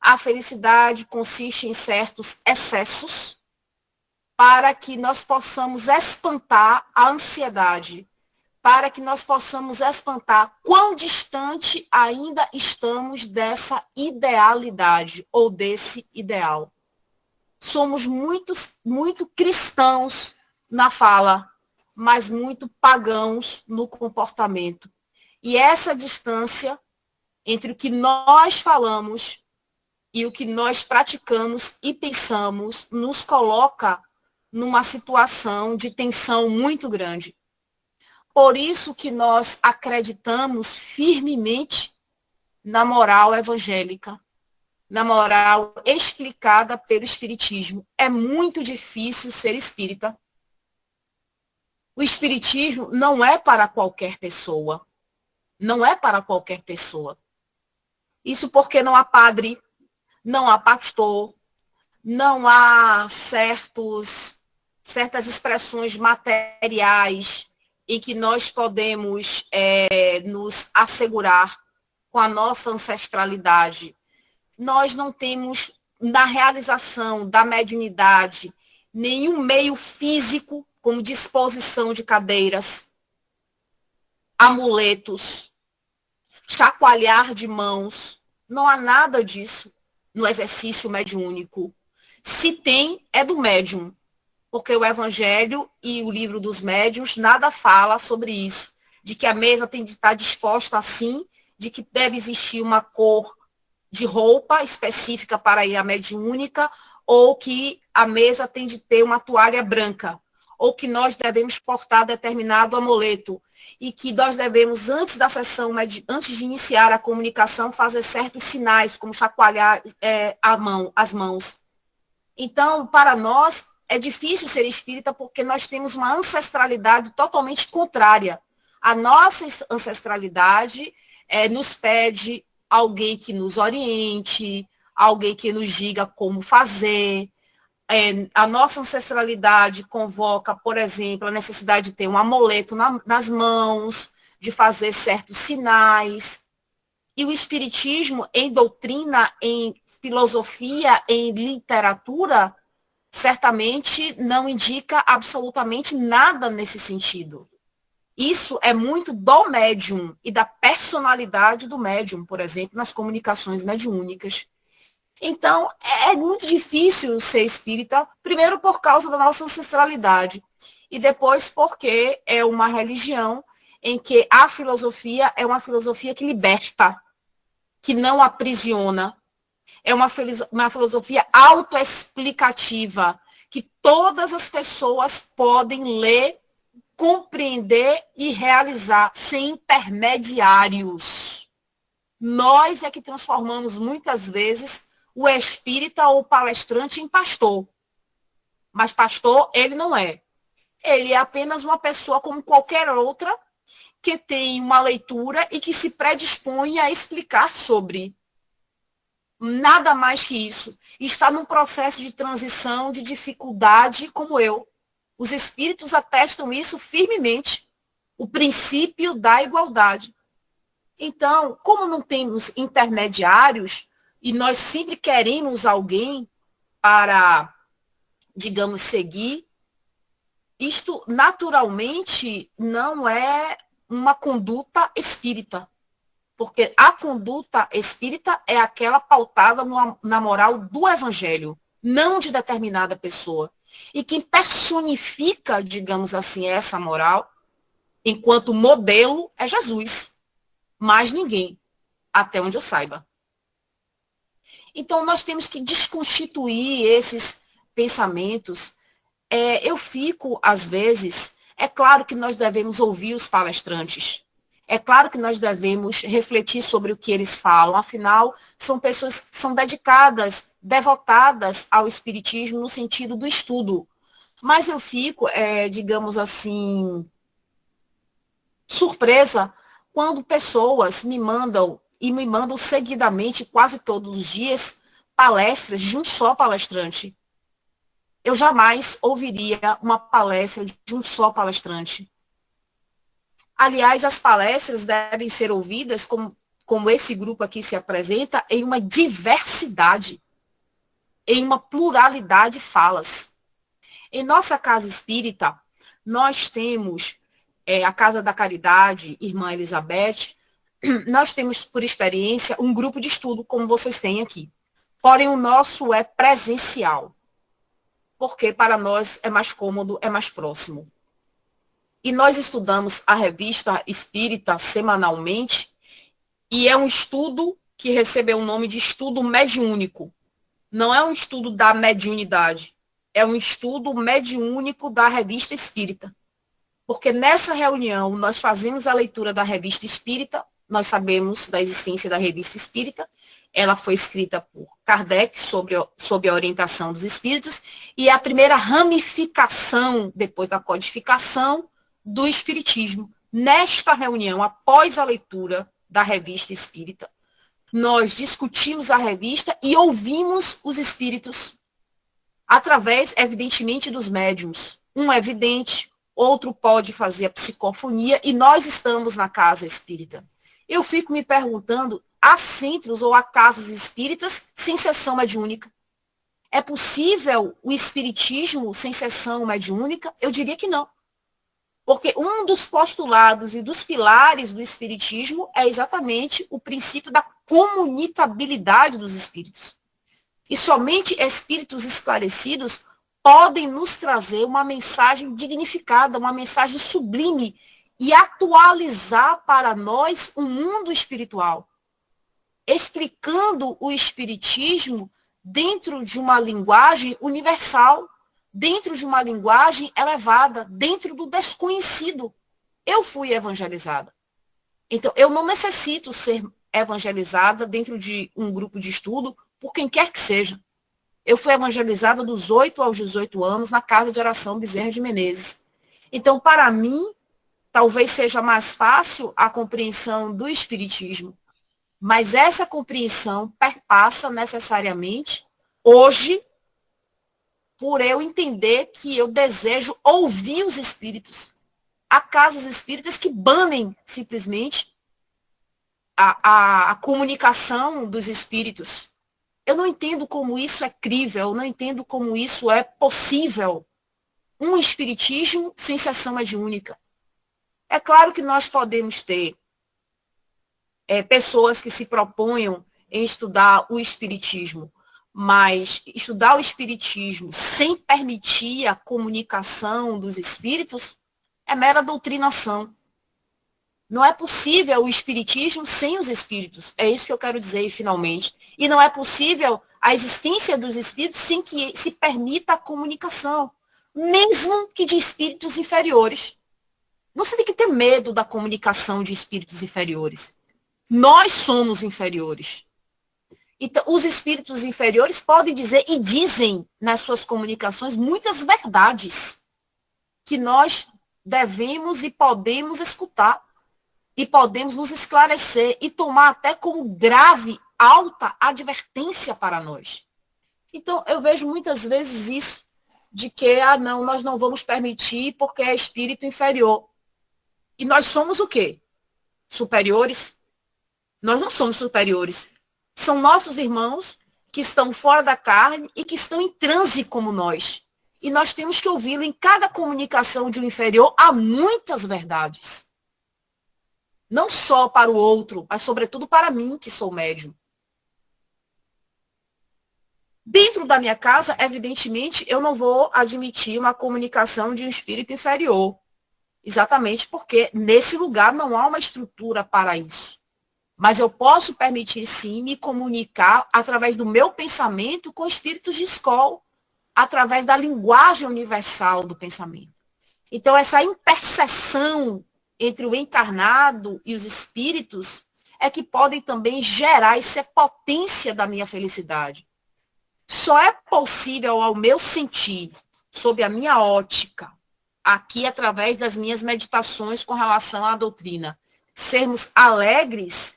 a felicidade consiste em certos excessos para que nós possamos espantar a ansiedade, para que nós possamos espantar quão distante ainda estamos dessa idealidade ou desse ideal. Somos muito cristãos na fala, mas muito pagãos no comportamento. E essa distância entre o que nós falamos e o que nós praticamos e pensamos nos coloca numa situação de tensão muito grande. Por isso que nós acreditamos firmemente na moral evangélica, na moral explicada pelo Espiritismo. É muito difícil ser espírita. O Espiritismo não é para qualquer pessoa. Não é para qualquer pessoa. Isso porque não há padre, não há pastor, não há certas expressões materiais em que nós podemos nos assegurar com a nossa ancestralidade. Nós não temos, na realização da mediunidade, nenhum meio físico, como disposição de cadeiras, amuletos, chacoalhar de mãos. Não há nada disso no exercício mediúnico. Se tem, é do médium, porque o Evangelho e o livro dos médiuns nada fala sobre isso, de que a mesa tem de estar disposta assim, de que deve existir uma cor de roupa específica para ir à mediúnica, ou que a mesa tem de ter uma toalha branca, ou que nós devemos portar determinado amuleto, e que nós devemos, antes da sessão, antes de iniciar a comunicação, fazer certos sinais, como chacoalhar as mãos. Então, para nós, é difícil ser espírita porque nós temos uma ancestralidade totalmente contrária. A nossa ancestralidade nos pede alguém que nos oriente, alguém que nos diga como fazer. A nossa ancestralidade convoca, por exemplo, a necessidade de ter um amuleto nas mãos, de fazer certos sinais. E o espiritismo, em doutrina, em filosofia, em literatura, certamente não indica absolutamente nada nesse sentido. Isso é muito do médium e da personalidade do médium, por exemplo, nas comunicações mediúnicas. Então, é muito difícil ser espírita, primeiro por causa da nossa ancestralidade, e depois porque é uma religião em que a filosofia é uma filosofia que liberta, que não aprisiona. É uma filosofia autoexplicativa, que todas as pessoas podem ler, compreender e realizar, sem intermediários. Nós é que transformamos muitas vezes o espírita ou palestrante em pastor. Mas pastor, ele não é. Ele é apenas uma pessoa como qualquer outra, que tem uma leitura e que se predispõe a explicar sobre. Nada mais que isso. Está num processo de transição, de dificuldade, como eu. Os espíritos atestam isso firmemente. O princípio da igualdade. Então, como não temos intermediários, e nós sempre queremos alguém para, digamos, seguir, isto naturalmente não é uma conduta espírita. Porque a conduta espírita é aquela pautada na moral do evangelho, não de determinada pessoa. E quem personifica, digamos assim, essa moral, enquanto modelo, é Jesus. Mais ninguém, até onde eu saiba. Então, nós temos que desconstituir esses pensamentos. Eu fico, às vezes, é claro que nós devemos ouvir os palestrantes. É claro que nós devemos refletir sobre o que eles falam. Afinal, são pessoas que são dedicadas, devotadas ao espiritismo no sentido do estudo. Mas eu fico, digamos assim, surpresa quando pessoas me mandam seguidamente, quase todos os dias, palestras de um só palestrante. Eu jamais ouviria uma palestra de um só palestrante. Aliás, as palestras devem ser ouvidas, como esse grupo aqui se apresenta, em uma diversidade, em uma pluralidade de falas. Em nossa casa espírita, nós temos a Casa da Caridade, Irmã Elizabeth, nós temos, por experiência, um grupo de estudo, como vocês têm aqui. Porém, o nosso é presencial, porque para nós é mais cômodo, é mais próximo. E nós estudamos a revista Espírita semanalmente, e é um estudo que recebeu o nome de estudo mediúnico. Não é um estudo da mediunidade, é um estudo mediúnico da revista Espírita. Porque nessa reunião nós fazemos a leitura da revista Espírita, nós sabemos da existência da revista Espírita, ela foi escrita por Kardec sob a orientação dos espíritos, e é a primeira ramificação, depois da codificação, do espiritismo. Nesta reunião, após a leitura da revista Espírita, nós discutimos a revista e ouvimos os espíritos, através, evidentemente, dos médiuns. Um é vidente, outro pode fazer a psicofonia, e nós estamos na casa espírita. Eu fico me perguntando, há centros ou há casas espíritas sem sessão mediúnica? É possível o espiritismo sem sessão mediúnica? Eu diria que não. Porque um dos postulados e dos pilares do espiritismo é exatamente o princípio da comunicabilidade dos espíritos. E somente espíritos esclarecidos podem nos trazer uma mensagem dignificada, uma mensagem sublime e atualizar para nós o mundo espiritual, explicando o espiritismo dentro de uma linguagem universal, dentro de uma linguagem elevada, dentro do desconhecido. Eu fui evangelizada. Então, eu não necessito ser evangelizada dentro de um grupo de estudo por quem quer que seja. Eu fui evangelizada dos 8 aos 18 anos na Casa de Oração Bezerra de Menezes. Então, para mim, talvez seja mais fácil a compreensão do espiritismo. Mas essa compreensão perpassa necessariamente, hoje, por eu entender que eu desejo ouvir os espíritos. Há casas espíritas que banem, simplesmente, a comunicação dos espíritos. Eu não entendo como isso é crível, eu não entendo como isso é possível. Um espiritismo sem sessão mediúnica. É claro que nós podemos ter pessoas que se proponham em estudar o espiritismo, mas estudar o espiritismo sem permitir a comunicação dos espíritos é mera doutrinação. Não é possível o espiritismo sem os espíritos. É isso que eu quero dizer, finalmente. E não é possível a existência dos espíritos sem que se permita a comunicação, mesmo que de espíritos inferiores. Não se tem que ter medo da comunicação de espíritos inferiores. Nós somos inferiores. Então, os espíritos inferiores podem dizer e dizem nas suas comunicações muitas verdades que nós devemos e podemos escutar e podemos nos esclarecer e tomar até como grave, alta advertência para nós. Então, eu vejo muitas vezes isso, de que, não, nós não vamos permitir porque é espírito inferior. E nós somos o quê? Superiores? Nós não somos superiores. São nossos irmãos que estão fora da carne e que estão em transe como nós. E nós temos que ouvi-lo. Em cada comunicação de um inferior, há muitas verdades. Não só para o outro, mas sobretudo para mim, que sou médium. Dentro da minha casa, evidentemente, eu não vou admitir uma comunicação de um espírito inferior. Exatamente porque nesse lugar não há uma estrutura para isso. Mas eu posso permitir, sim, me comunicar através do meu pensamento com espíritos de escola, através da linguagem universal do pensamento. Então, essa interseção entre o encarnado e os espíritos é que podem também gerar e ser potência da minha felicidade. Só é possível ao meu sentir, sob a minha ótica, aqui através das minhas meditações com relação à doutrina, sermos alegres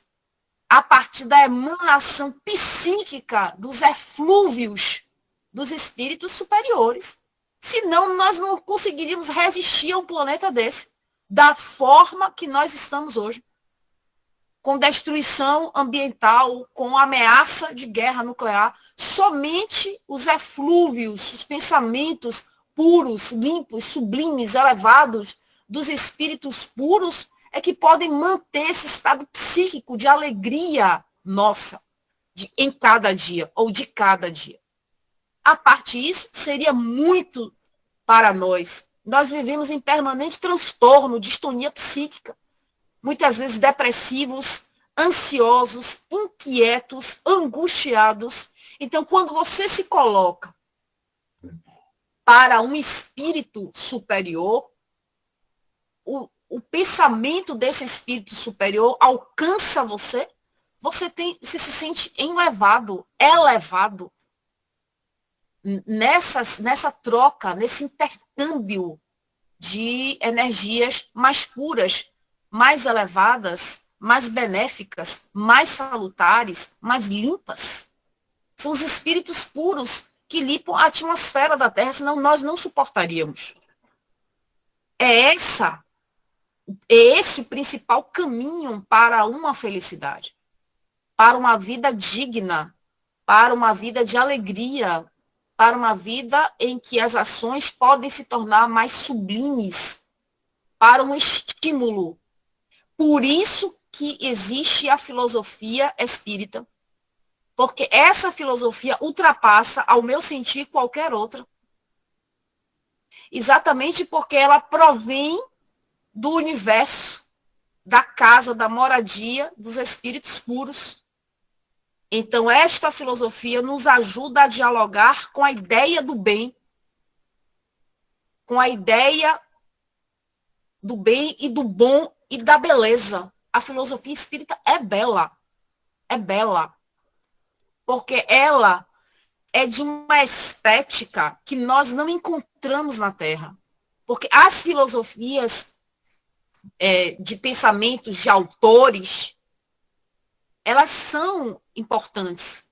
a partir da emanação psíquica dos eflúvios dos espíritos superiores. Senão, nós não conseguiríamos resistir a um planeta desse, da forma que nós estamos hoje. Com destruição ambiental, com ameaça de guerra nuclear. Somente os eflúvios, os pensamentos puros, limpos, sublimes, elevados, dos espíritos puros, é que podem manter esse estado psíquico de alegria nossa, em cada dia, ou de cada dia. A parte disso, seria muito para nós. Nós vivemos em permanente transtorno, distonia psíquica, muitas vezes depressivos, ansiosos, inquietos, angustiados. Então, quando você se coloca para um espírito superior, o pensamento desse espírito superior alcança você, você se sente elevado nessa troca, nesse intercâmbio de energias mais puras, mais elevadas, mais benéficas, mais salutares, mais limpas. São os espíritos puros que limpam a atmosfera da Terra, senão nós não suportaríamos. É esse o principal caminho para uma felicidade, para uma vida digna, para uma vida de alegria, para uma vida em que as ações podem se tornar mais sublimes, para um estímulo. Por isso que existe a filosofia espírita, porque essa filosofia ultrapassa, ao meu sentir, qualquer outra. Exatamente porque ela provém do universo, da casa, da moradia dos espíritos puros. Então, esta filosofia nos ajuda a dialogar com a ideia do bem, com a ideia do bem e do bom e da beleza. A filosofia espírita é bela, porque ela é de uma estética que nós não encontramos na Terra. Porque as filosofias de pensamentos de autores, elas são importantes,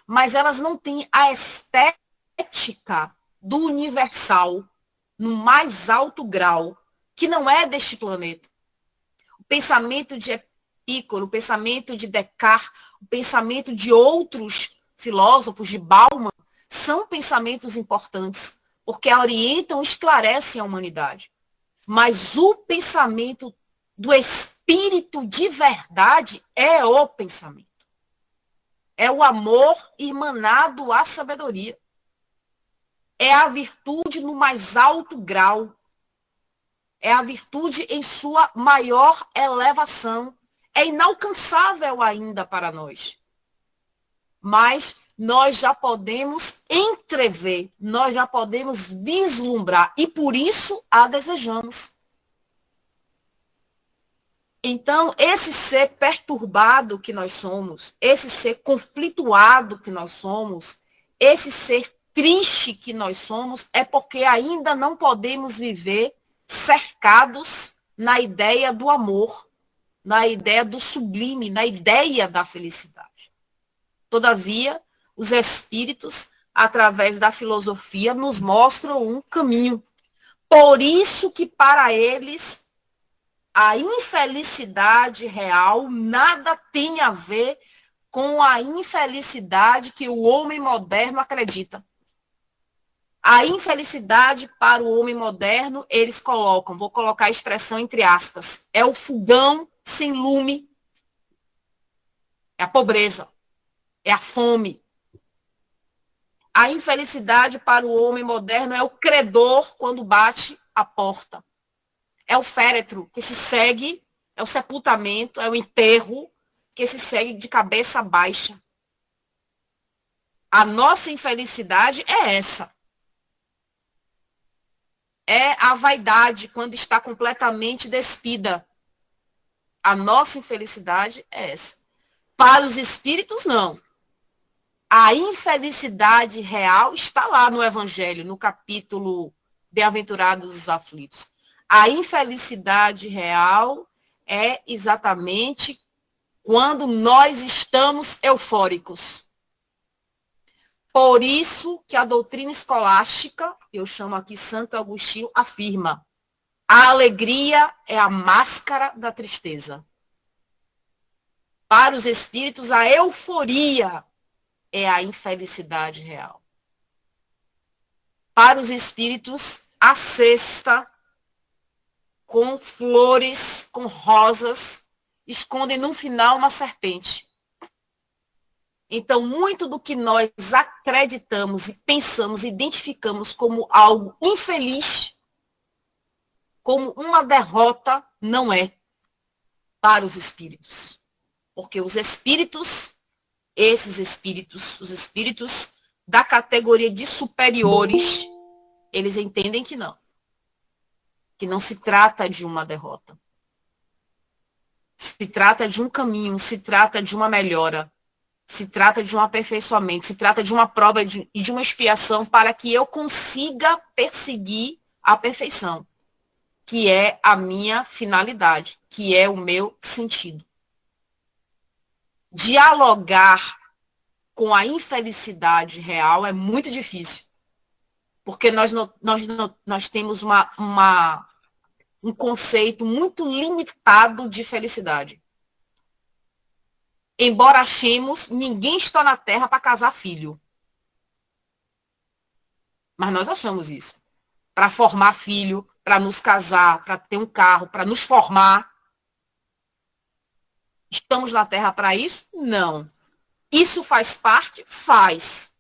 mas elas não têm a estética do universal no mais alto grau, que não é deste planeta. O pensamento de Piccolo, o pensamento de Descartes, o pensamento de outros filósofos, de Bauman, são pensamentos importantes, porque orientam e esclarecem a humanidade. Mas o pensamento do espírito de verdade é o pensamento. É o amor irmanado à sabedoria. É a virtude no mais alto grau. É a virtude em sua maior elevação. É inalcançável ainda para nós. Mas nós já podemos entrever, nós já podemos vislumbrar, e por isso a desejamos. Então, esse ser perturbado que nós somos, esse ser conflituado que nós somos, esse ser triste que nós somos, é porque ainda não podemos viver cercados na ideia do amor, na ideia do sublime, na ideia da felicidade. Todavia, os espíritos, através da filosofia, nos mostram um caminho. Por isso que para eles a infelicidade real nada tem a ver com a infelicidade que o homem moderno acredita. A infelicidade para o homem moderno, eles colocam, vou colocar a expressão entre aspas, é o fogão sem lume, é a pobreza, é a fome. A infelicidade para o homem moderno é o credor quando bate a porta. É o féretro que se segue, é o sepultamento, é o enterro que se segue de cabeça baixa. A nossa infelicidade é essa. É a vaidade quando está completamente despida. A nossa infelicidade é essa. Para os espíritos, não. A infelicidade real está lá no Evangelho, no capítulo Bem-aventurados os aflitos. A infelicidade real é exatamente quando nós estamos eufóricos. Por isso que a doutrina escolástica, eu chamo aqui Santo Agostinho, afirma: a alegria é a máscara da tristeza. Para os espíritos, a euforia é a infelicidade real. Para os espíritos, a cesta com flores, com rosas, escondem no final uma serpente. Então, muito do que nós acreditamos e pensamos, identificamos como algo infeliz, como uma derrota, não é para os espíritos. Porque os espíritos, esses espíritos, os espíritos da categoria de superiores, eles entendem que não se trata de uma derrota. Se trata de um caminho, se trata de uma melhora, se trata de um aperfeiçoamento, se trata de uma prova e de uma expiação para que eu consiga perseguir a perfeição, que é a minha finalidade, que é o meu sentido. Dialogar com a infelicidade real é muito difícil, porque nós temos um conceito muito limitado de felicidade. Embora achemos, ninguém está na Terra para casar filho. Mas nós achamos isso. Para formar filho, para nos casar, para ter um carro, para nos formar. Estamos na Terra para isso? Não. Isso faz parte? Faz.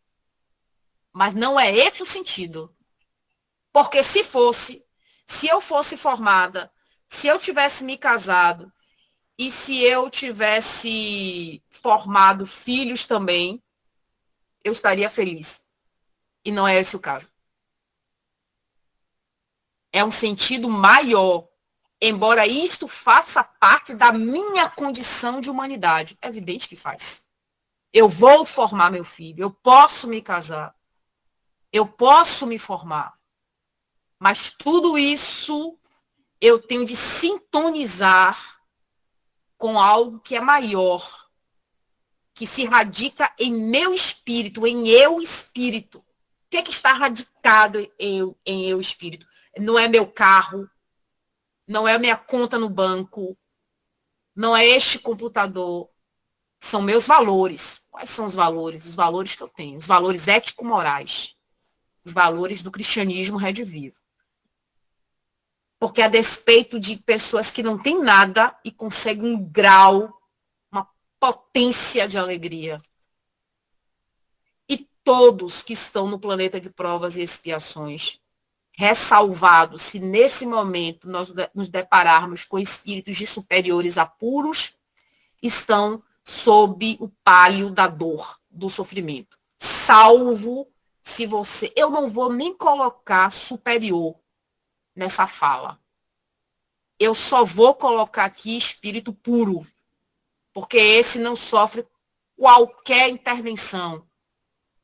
Mas não é esse o sentido. Porque se eu fosse formada, se eu tivesse me casado, e se eu tivesse formado filhos também, eu estaria feliz. E não é esse o caso. É um sentido maior, embora isto faça parte da minha condição de humanidade. É evidente que faz. Eu vou formar meu filho, eu posso me casar, eu posso me formar. Mas tudo isso eu tenho de sintonizar com algo que é maior, que se radica em meu espírito, em eu espírito. O que é que está radicado em eu espírito? Não é meu carro, não é minha conta no banco, não é este computador, são meus valores. Quais são os valores? Os valores que eu tenho, os valores ético-morais, os valores do cristianismo redivivo. Porque a despeito de pessoas que não têm nada e conseguem um grau, uma potência de alegria. E todos que estão no planeta de provas e expiações, ressalvados, se nesse momento nós nos depararmos com espíritos de superiores a puros, estão sob o palio da dor, do sofrimento. Salvo se você... Eu não vou nem colocar superior nessa fala. Eu só vou colocar aqui espírito puro, porque esse não sofre qualquer intervenção.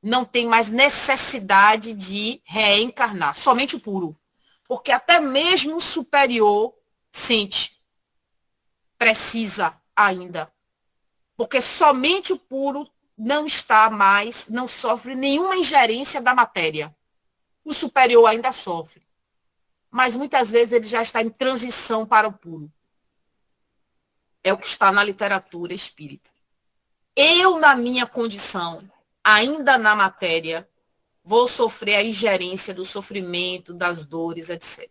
Não tem mais necessidade de reencarnar, somente o puro. Porque até mesmo o superior sente, precisa ainda. Porque somente o puro não está mais, não sofre nenhuma ingerência da matéria. O superior ainda sofre. Mas muitas vezes ele já está em transição para o puro. É o que está na literatura espírita. Eu, na minha condição, ainda na matéria, vou sofrer a ingerência do sofrimento, das dores, etc.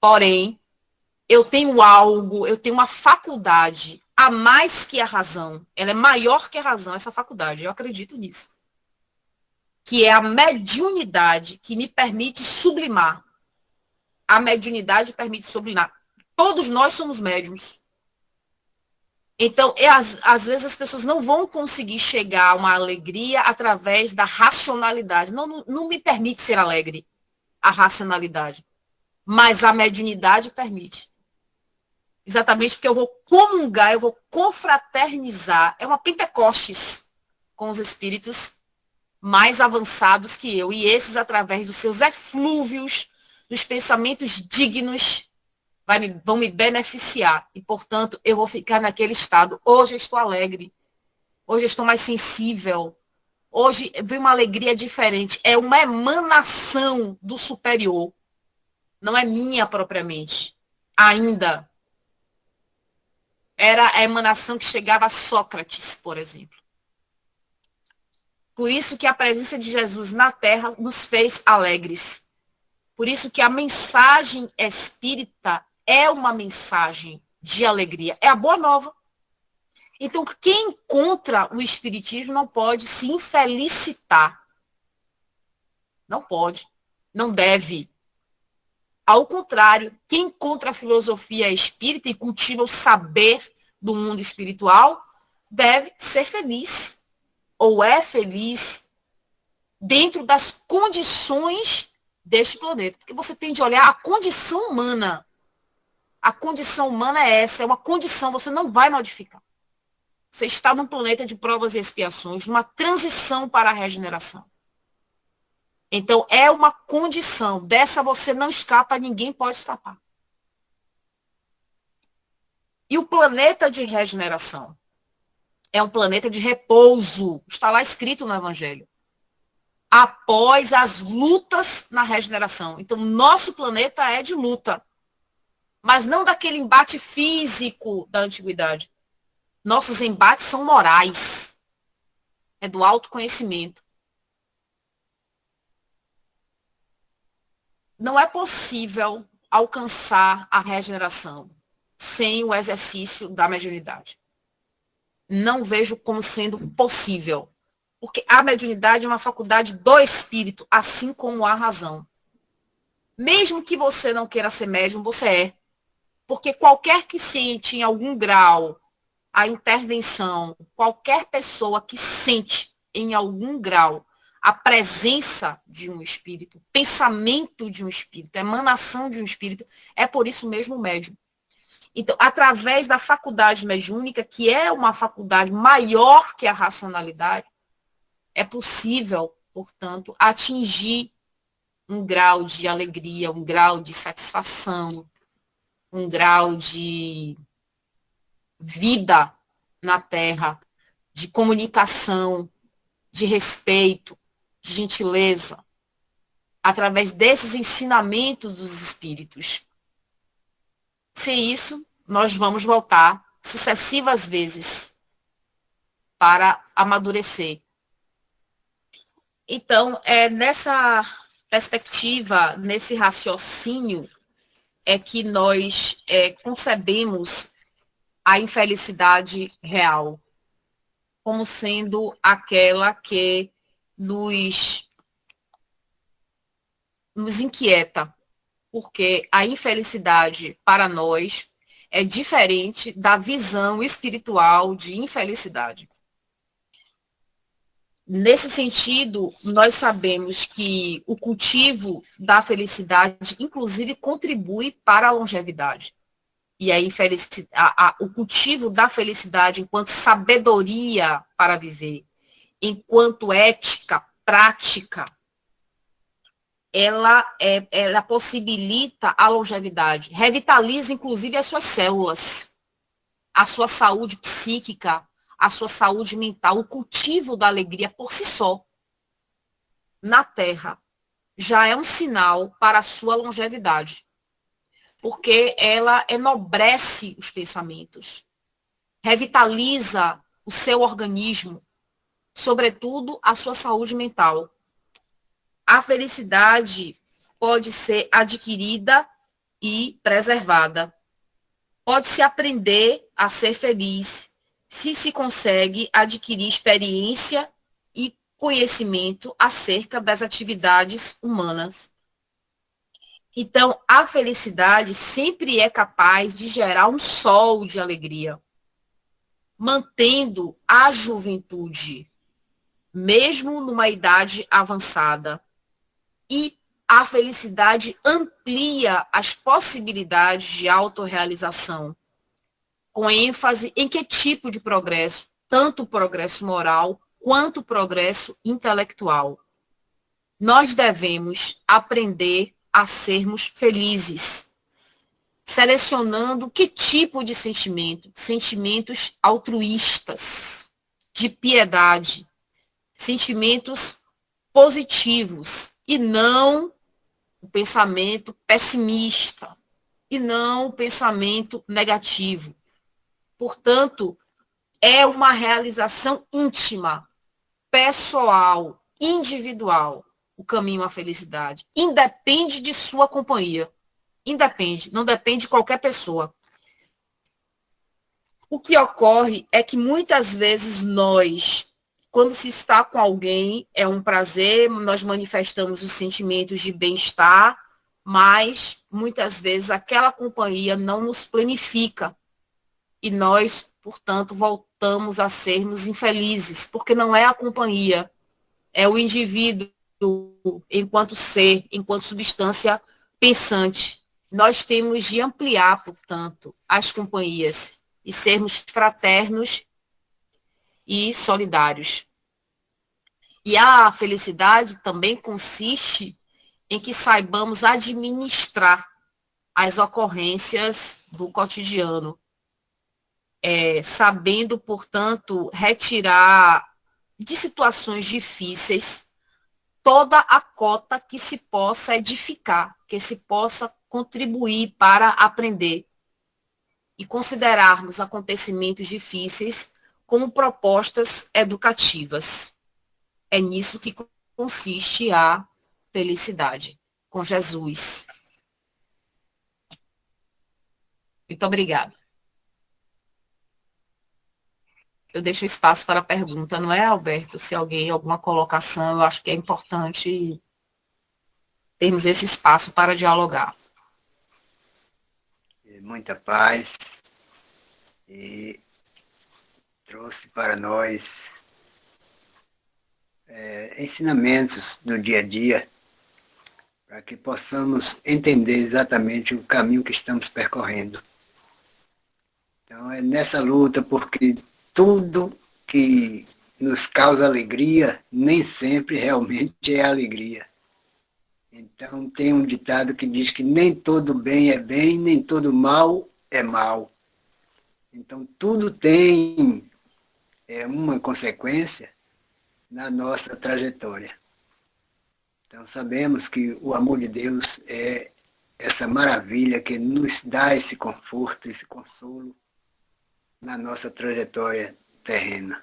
Porém, eu tenho algo, eu tenho uma faculdade a mais que a razão. Ela é maior que a razão, essa faculdade. Eu acredito nisso. Que é a mediunidade que me permite sublimar. A mediunidade permite sublimar. Todos nós somos médiums. Então, às vezes as pessoas não vão conseguir chegar a uma alegria através da racionalidade. Não me permite ser alegre, a racionalidade. Mas a mediunidade permite. Exatamente porque eu vou comungar, eu vou confraternizar. É uma Pentecostes com os espíritos mais avançados que eu. E esses, através dos seus eflúvios, dos pensamentos dignos, vão me beneficiar. E, portanto, eu vou ficar naquele estado. Hoje eu estou alegre. Hoje eu estou mais sensível. Hoje vem uma alegria diferente. É uma emanação do superior. Não é minha propriamente. Ainda. Era a emanação que chegava a Sócrates, por exemplo. Por isso que a presença de Jesus na Terra nos fez alegres. Por isso que a mensagem espírita é uma mensagem de alegria. É a boa nova. Então, quem encontra o espiritismo não pode se infelicitar. Não pode. Não deve. Ao contrário, quem encontra a filosofia espírita e cultiva o saber do mundo espiritual deve ser feliz. Ou é feliz dentro das condições deste planeta. Porque você tem de olhar a condição humana. A condição humana é essa, é uma condição, você não vai modificar. Você está num planeta de provas e expiações, numa transição para a regeneração. Então, é uma condição. Dessa você não escapa, ninguém pode escapar. E o planeta de regeneração é um planeta de repouso. Está lá escrito no Evangelho. Após as lutas na regeneração. Então, nosso planeta é de luta. Mas não daquele embate físico da antiguidade. Nossos embates são morais. É do autoconhecimento. Não é possível alcançar a regeneração sem o exercício da mediunidade. Não vejo como sendo possível. Porque a mediunidade é uma faculdade do espírito, assim como a razão. Mesmo que você não queira ser médium, você é. Porque qualquer que sente em algum grau a intervenção, qualquer pessoa que sente em algum grau a presença de um espírito, pensamento de um espírito, emanação de um espírito, é por isso mesmo médium. Então, através da faculdade mediúnica, que é uma faculdade maior que a racionalidade, é possível, portanto, atingir um grau de alegria, um grau de satisfação, um grau de vida na Terra, de comunicação, de respeito, de gentileza, através desses ensinamentos dos espíritos. Sem isso, nós vamos voltar sucessivas vezes para amadurecer. Então, nessa perspectiva, nesse raciocínio, é que nós concebemos a infelicidade real como sendo aquela que nos inquieta, porque a infelicidade para nós é diferente da visão espiritual de infelicidade. Nesse sentido, nós sabemos que o cultivo da felicidade, inclusive, contribui para a longevidade. E o cultivo da felicidade enquanto sabedoria para viver, enquanto ética, prática, ela possibilita a longevidade, revitaliza, inclusive, as suas células, a sua saúde psíquica, a sua saúde mental. O cultivo da alegria por si só, na Terra, já é um sinal para a sua longevidade, porque ela enobrece os pensamentos, revitaliza o seu organismo, sobretudo a sua saúde mental. A felicidade pode ser adquirida e preservada. Pode-se aprender a ser feliz se se consegue adquirir experiência e conhecimento acerca das atividades humanas. Então, a felicidade sempre é capaz de gerar um sol de alegria, mantendo a juventude, mesmo numa idade avançada. E a felicidade amplia as possibilidades de autorrealização, com ênfase em que tipo de progresso? Tanto o progresso moral quanto o progresso intelectual. Nós devemos aprender a sermos felizes, selecionando que tipo de sentimento? Sentimentos altruístas, de piedade, sentimentos positivos, e não o pensamento pessimista, e não o pensamento negativo. Portanto, é uma realização íntima, pessoal, individual, o caminho à felicidade. Independe de sua companhia. Independe, não depende de qualquer pessoa. O que ocorre é que muitas vezes nós, quando se está com alguém, é um prazer, nós manifestamos os sentimentos de bem-estar, mas muitas vezes aquela companhia não nos planifica. E nós, portanto, voltamos a sermos infelizes, porque não é a companhia, é o indivíduo enquanto ser, enquanto substância pensante. Nós temos de ampliar, portanto, as companhias e sermos fraternos e solidários. E a felicidade também consiste em que saibamos administrar as ocorrências do cotidiano, sabendo, portanto, retirar de situações difíceis toda a cota que se possa edificar, que se possa contribuir para aprender e considerarmos acontecimentos difíceis como propostas educativas. É nisso que consiste a felicidade, com Jesus. Muito obrigada. Eu deixo espaço para a pergunta, não é, Alberto? Se alguém, alguma colocação, eu acho que é importante termos esse espaço para dialogar. Muita paz e trouxe para nós ensinamentos do dia a dia para que possamos entender exatamente o caminho que estamos percorrendo. Então, é nessa luta, porque tudo que nos causa alegria nem sempre realmente é alegria. Então, tem um ditado que diz que nem todo bem é bem, nem todo mal é mal. Então, tudo tem uma consequência na nossa trajetória. Então, sabemos que o amor de Deus é essa maravilha que nos dá esse conforto, esse consolo na nossa trajetória terrena.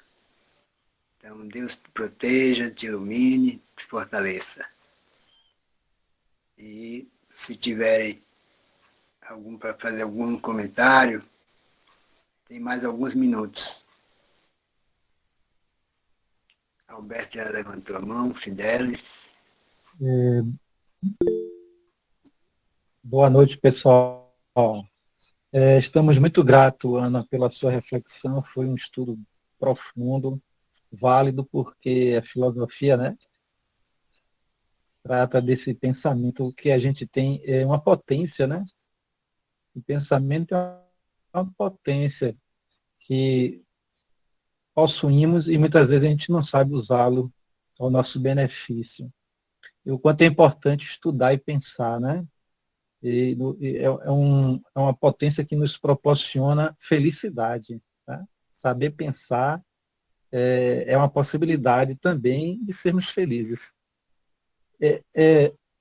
Então, Deus te proteja, te ilumine, te fortaleça. E se tiverem para fazer algum comentário, tem mais alguns minutos. Alberto já levantou a mão, Fidelis. Boa noite, pessoal. Estamos muito gratos, Ana, pela sua reflexão. Foi um estudo profundo, válido, porque a filosofia, né, trata desse pensamento que a gente tem, é uma potência, né? O pensamento é uma potência que possuímos e muitas vezes a gente não sabe usá-lo ao nosso benefício. E o quanto é importante estudar e pensar, né? É uma potência que nos proporciona felicidade. Tá? Saber pensar é uma possibilidade também de sermos felizes.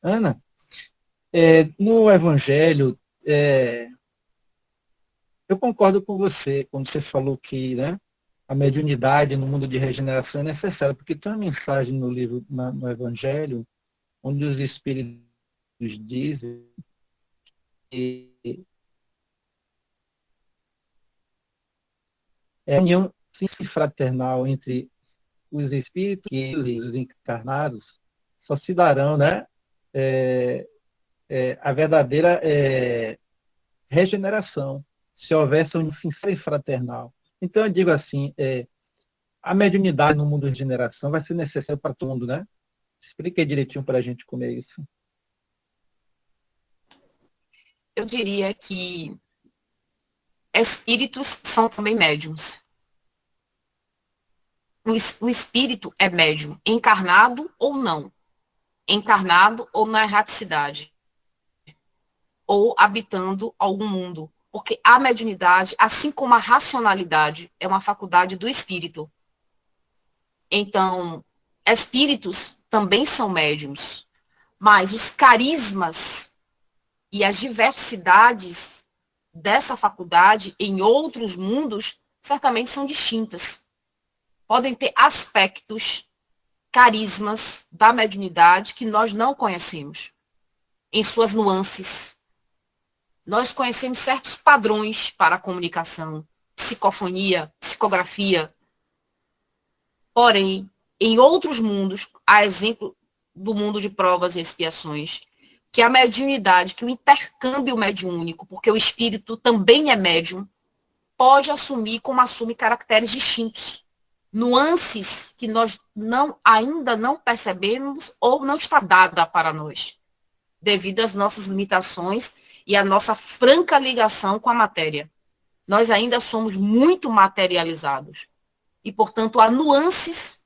Ana, no Evangelho, eu concordo com você quando você falou que, né, a mediunidade no mundo de regeneração é necessária, porque tem uma mensagem no livro, no Evangelho, onde os Espíritos dizem que a união fraternal entre os espíritos e os encarnados só se darão, né, a verdadeira regeneração, se houver essa união sincera e fraternal. Então, eu digo assim, a mediunidade no mundo de regeneração vai ser necessária para todo mundo, né? Explique direitinho para a gente como é isso. Eu diria que espíritos são também médiums. O espírito é médium, encarnado ou não. Encarnado ou na erraticidade. Ou habitando algum mundo. Porque a mediunidade, assim como a racionalidade, é uma faculdade do espírito. Então, espíritos também são médiums. Mas os carismas e as diversidades dessa faculdade em outros mundos certamente são distintas. Podem ter aspectos, carismas da mediunidade que nós não conhecemos, em suas nuances. Nós conhecemos certos padrões para a comunicação, psicofonia, psicografia. Porém, em outros mundos, a exemplo do mundo de provas e expiações, que a mediunidade, que o intercâmbio mediúnico, porque o espírito também é médium, pode assumir como assume caracteres distintos, nuances que nós ainda não percebemos ou não está dada para nós, devido às nossas limitações e à nossa franca ligação com a matéria. Nós ainda somos muito materializados e, portanto, há nuances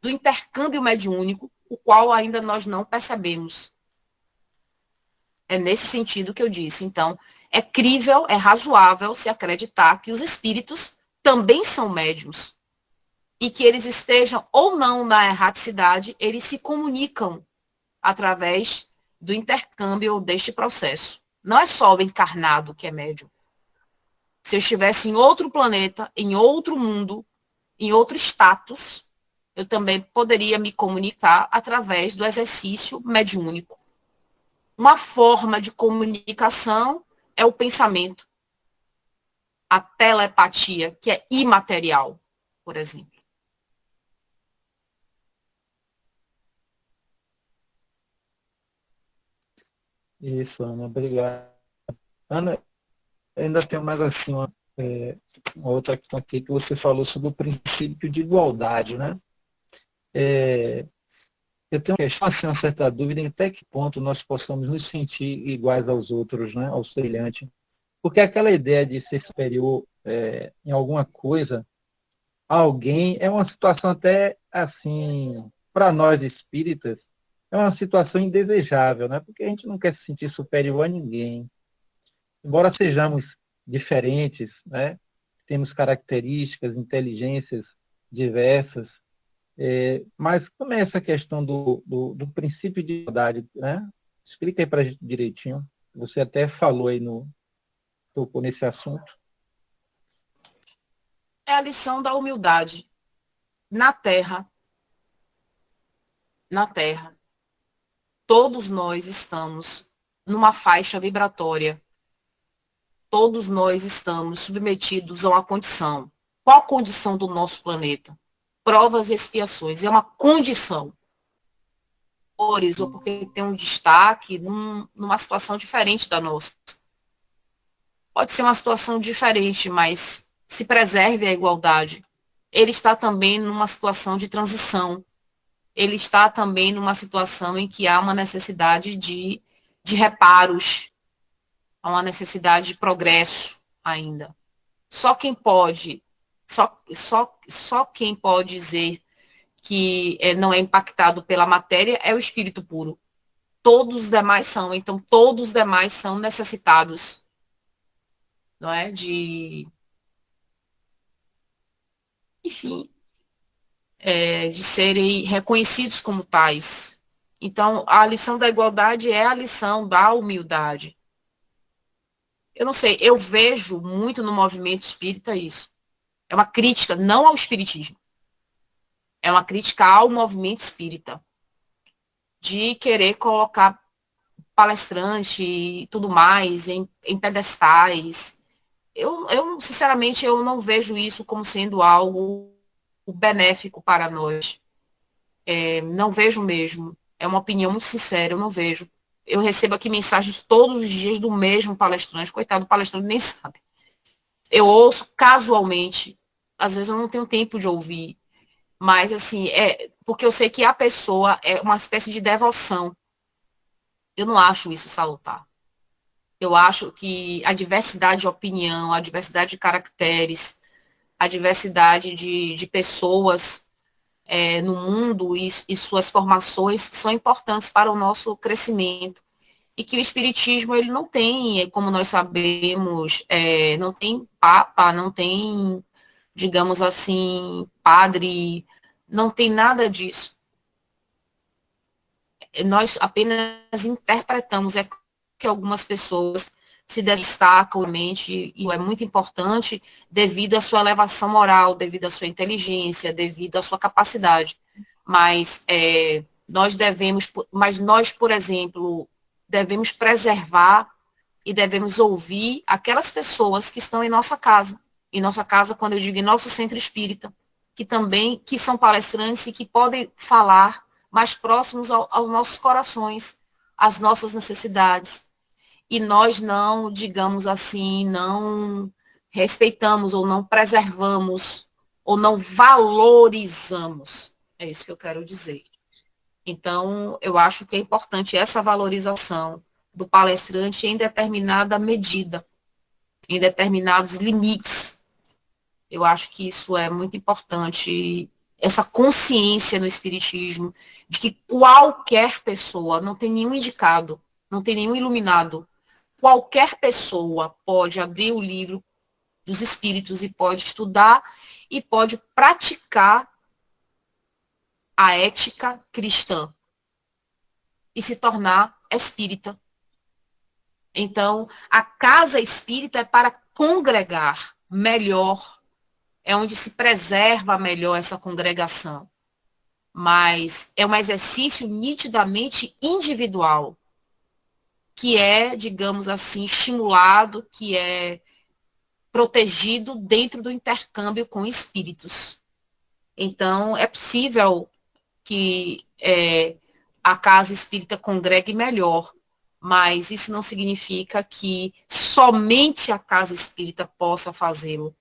do intercâmbio mediúnico, o qual ainda nós não percebemos. É nesse sentido que eu disse. Então, é crível, é razoável se acreditar que os espíritos também são médiums e que eles estejam ou não na erraticidade, eles se comunicam através do intercâmbio deste processo. Não é só o encarnado que é médium. Se eu estivesse em outro planeta, em outro mundo, em outro status, eu também poderia me comunicar através do exercício mediúnico. Uma forma de comunicação é o pensamento. A telepatia, que é imaterial, por exemplo. Isso, Ana, obrigado. Ana, ainda tem mais assim uma outra questão aqui que você falou sobre o princípio de igualdade, né? Eu tenho uma questão, assim, uma certa dúvida em até que ponto nós possamos nos sentir iguais aos outros, né? Ao semelhante. Porque aquela ideia de ser superior em alguma coisa a alguém é uma situação até assim, para nós espíritas, é uma situação indesejável, né? Porque a gente não quer se sentir superior a ninguém. Embora sejamos diferentes, né? Temos características, inteligências diversas, mas como é essa questão do princípio de igualdade, né? Explica aí para a gente direitinho. Você até falou aí, tocou nesse assunto. É a lição da humildade. Na Terra, todos nós estamos numa faixa vibratória. Todos nós estamos submetidos a uma condição. Qual a condição do nosso planeta? Provas e expiações. É uma condição. Ou porque tem um destaque numa situação diferente da nossa. Pode ser uma situação diferente, mas se preserve a igualdade. Ele está também numa situação de transição. Ele está também numa situação em que há uma necessidade de reparos, há uma necessidade de progresso ainda. Só quem pode dizer que não é impactado pela matéria é o espírito puro. Todos os demais são, então todos os demais são necessitados, não é? Enfim, de serem reconhecidos como tais. Então, a lição da igualdade é a lição da humildade. Eu não sei, eu vejo muito no movimento espírita isso. É uma crítica não ao espiritismo, é uma crítica ao movimento espírita, de querer colocar palestrante e tudo mais em pedestais. Sinceramente, eu não vejo isso como sendo algo benéfico para nós. Não vejo mesmo. É uma opinião muito sincera, eu não vejo. Eu recebo aqui mensagens todos os dias do mesmo palestrante. Coitado, o palestrante nem sabe. Eu ouço casualmente. Às vezes eu não tenho tempo de ouvir. Mas, assim, porque eu sei que a pessoa é uma espécie de devoção. Eu não acho isso salutar. Eu acho que a diversidade de opinião, a diversidade de caracteres, a diversidade de pessoas no mundo e suas formações são importantes para o nosso crescimento. E que o espiritismo, ele não tem, como nós sabemos, não tem papa, não tem, digamos assim, padre, não tem nada disso. Nós apenas interpretamos, que algumas pessoas se destacam mente, e é muito importante devido à sua elevação moral, devido à sua inteligência, devido à sua capacidade. Mas nós, por exemplo, devemos preservar e devemos ouvir aquelas pessoas que estão em nossa casa. Em nossa casa, quando eu digo em nosso centro espírita, que são palestrantes e que podem falar mais próximos aos nossos corações, às nossas necessidades. E nós não, digamos assim, não respeitamos ou não preservamos ou não valorizamos. É isso que eu quero dizer. Então, eu acho que é importante essa valorização do palestrante em determinada medida, em determinados limites. Eu acho que isso é muito importante, essa consciência no espiritismo de que qualquer pessoa, não tem nenhum indicado, não tem nenhum iluminado, qualquer pessoa pode abrir o livro dos espíritos e pode estudar e pode praticar a ética cristã e se tornar espírita. Então, a casa espírita é para congregar melhor, é onde se preserva melhor essa congregação. Mas é um exercício nitidamente individual, que é, digamos assim, estimulado, que é protegido dentro do intercâmbio com espíritos. Então, é possível que a casa espírita congregue melhor, mas isso não significa que somente a casa espírita possa fazê-lo.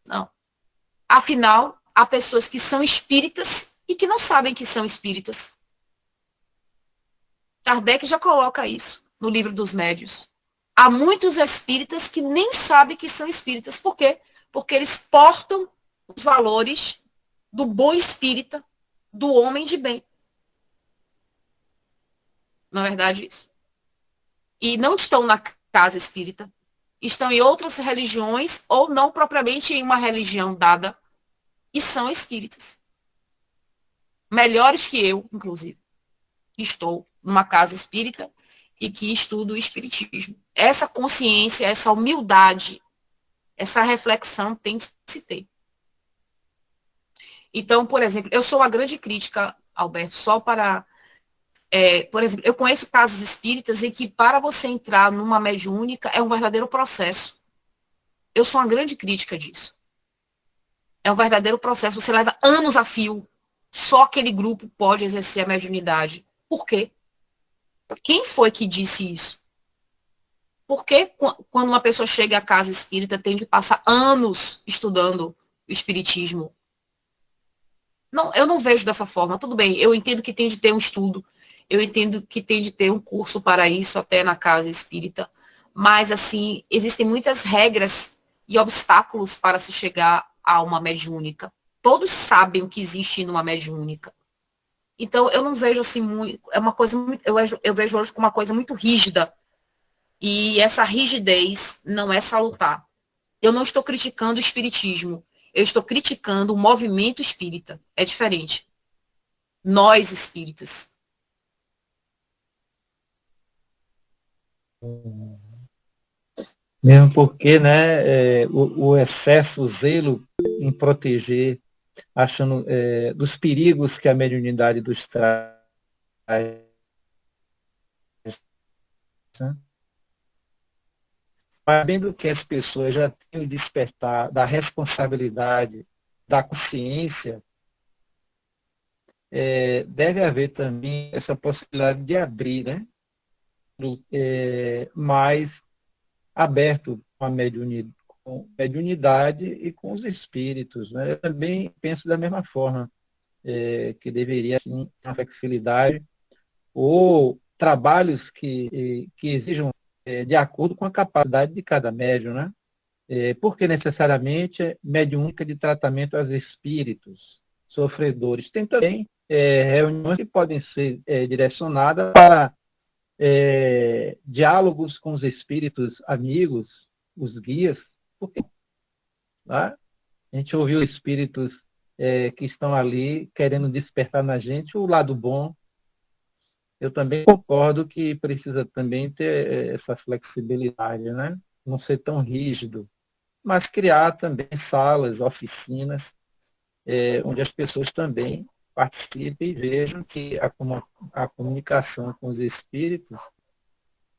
Não. Afinal, há pessoas que são espíritas e que não sabem que são espíritas. Kardec já coloca isso no Livro dos Médiuns. Há muitos espíritas que nem sabem que são espíritas. Por quê? Porque eles portam os valores do bom espírita, do homem de bem. Não é verdade isso? E não estão na casa espírita, estão em outras religiões ou não propriamente em uma religião dada e são espíritas. Melhores que eu, inclusive. Estou numa casa espírita e que estudo o espiritismo. Essa consciência, essa humildade, essa reflexão tem que se ter. Então, por exemplo, eu sou uma grande crítica, Alberto, só para... por exemplo, eu conheço casas espíritas em que para você entrar numa mediúnica é um verdadeiro processo. Eu sou uma grande crítica disso. É um verdadeiro processo, você leva anos a fio. Só aquele grupo pode exercer a mediunidade. Por quê? Quem foi que disse isso? Por que quando uma pessoa chega à casa espírita tem de passar anos estudando o espiritismo? Não, eu não vejo dessa forma. Tudo bem, eu entendo que tem de ter um estudo, eu entendo que tem de ter um curso para isso, até na casa espírita, mas, assim, existem muitas regras e obstáculos para se chegar a uma mediúnica. Todos sabem o que existe numa mediúnica. Então, eu não vejo, assim, muito, é uma coisa, eu vejo hoje como uma coisa muito rígida, e essa rigidez não é salutar. Eu não estou criticando o espiritismo, eu estou criticando o movimento espírita. É diferente. Nós, espíritas. Mesmo porque, né, o excesso, o zelo em proteger, achando dos perigos que a mediunidade nos traz, né? Sabendo que as pessoas já têm o despertar da responsabilidade, da consciência, deve haver também essa possibilidade de abrir, né, mais aberto com a mediunidade e com os espíritos, né? Eu também penso da mesma forma, que deveria ter uma flexibilidade ou trabalhos que exijam de acordo com a capacidade de cada médium, né? Porque necessariamente mediúnica de tratamento aos espíritos sofredores. Tem também reuniões que podem ser direcionadas para diálogos com os espíritos amigos, os guias, porque tá? A gente ouviu espíritos que estão ali querendo despertar na gente o lado bom. Eu também concordo que precisa também ter essa flexibilidade, né? Não ser tão rígido, mas criar também salas, oficinas, onde as pessoas também participem e vejam que a comunicação com os espíritos,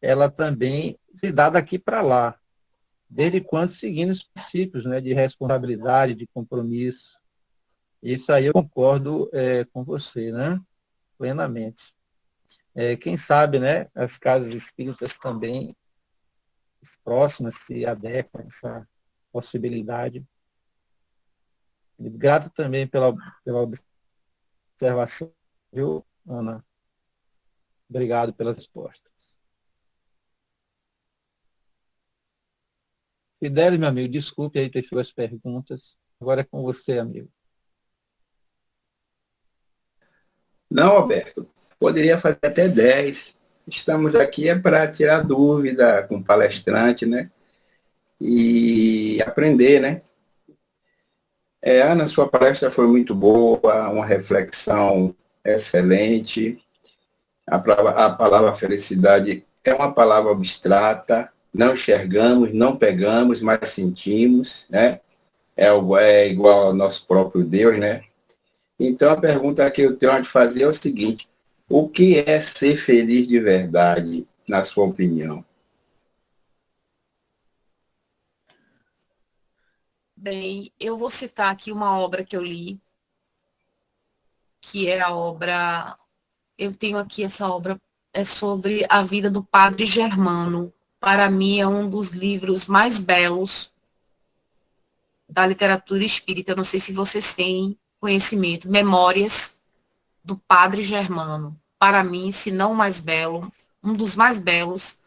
ela também se dá daqui para lá, desde quando seguindo os princípios, né, de responsabilidade, de compromisso. Isso aí eu concordo com você, né, plenamente. Quem sabe, né, as casas espíritas também próximas se adequam a essa possibilidade. Grato também pela observação, viu, Ana? Obrigado pela resposta. Fidelis, meu amigo, desculpe aí ter feito as perguntas. Agora é com você, amigo. Não, Alberto, poderia fazer até 10. Estamos aqui para tirar dúvida com o palestrante, né? E aprender, né? Ana, sua palestra foi muito boa, uma reflexão excelente. A palavra felicidade é uma palavra abstrata, não enxergamos, não pegamos, mas sentimos, né? É igual ao nosso próprio Deus, né? Então, a pergunta que eu tenho de fazer é o seguinte: o que é ser feliz de verdade, na sua opinião? Bem, eu vou citar aqui uma obra que eu li, que é a obra... Eu tenho aqui essa obra, é sobre a vida do Padre Germano. Para mim, é um dos livros mais belos da literatura espírita. Eu não sei se vocês têm conhecimento. Memórias do Padre Germano. Para mim, se não o mais belo, um dos mais belos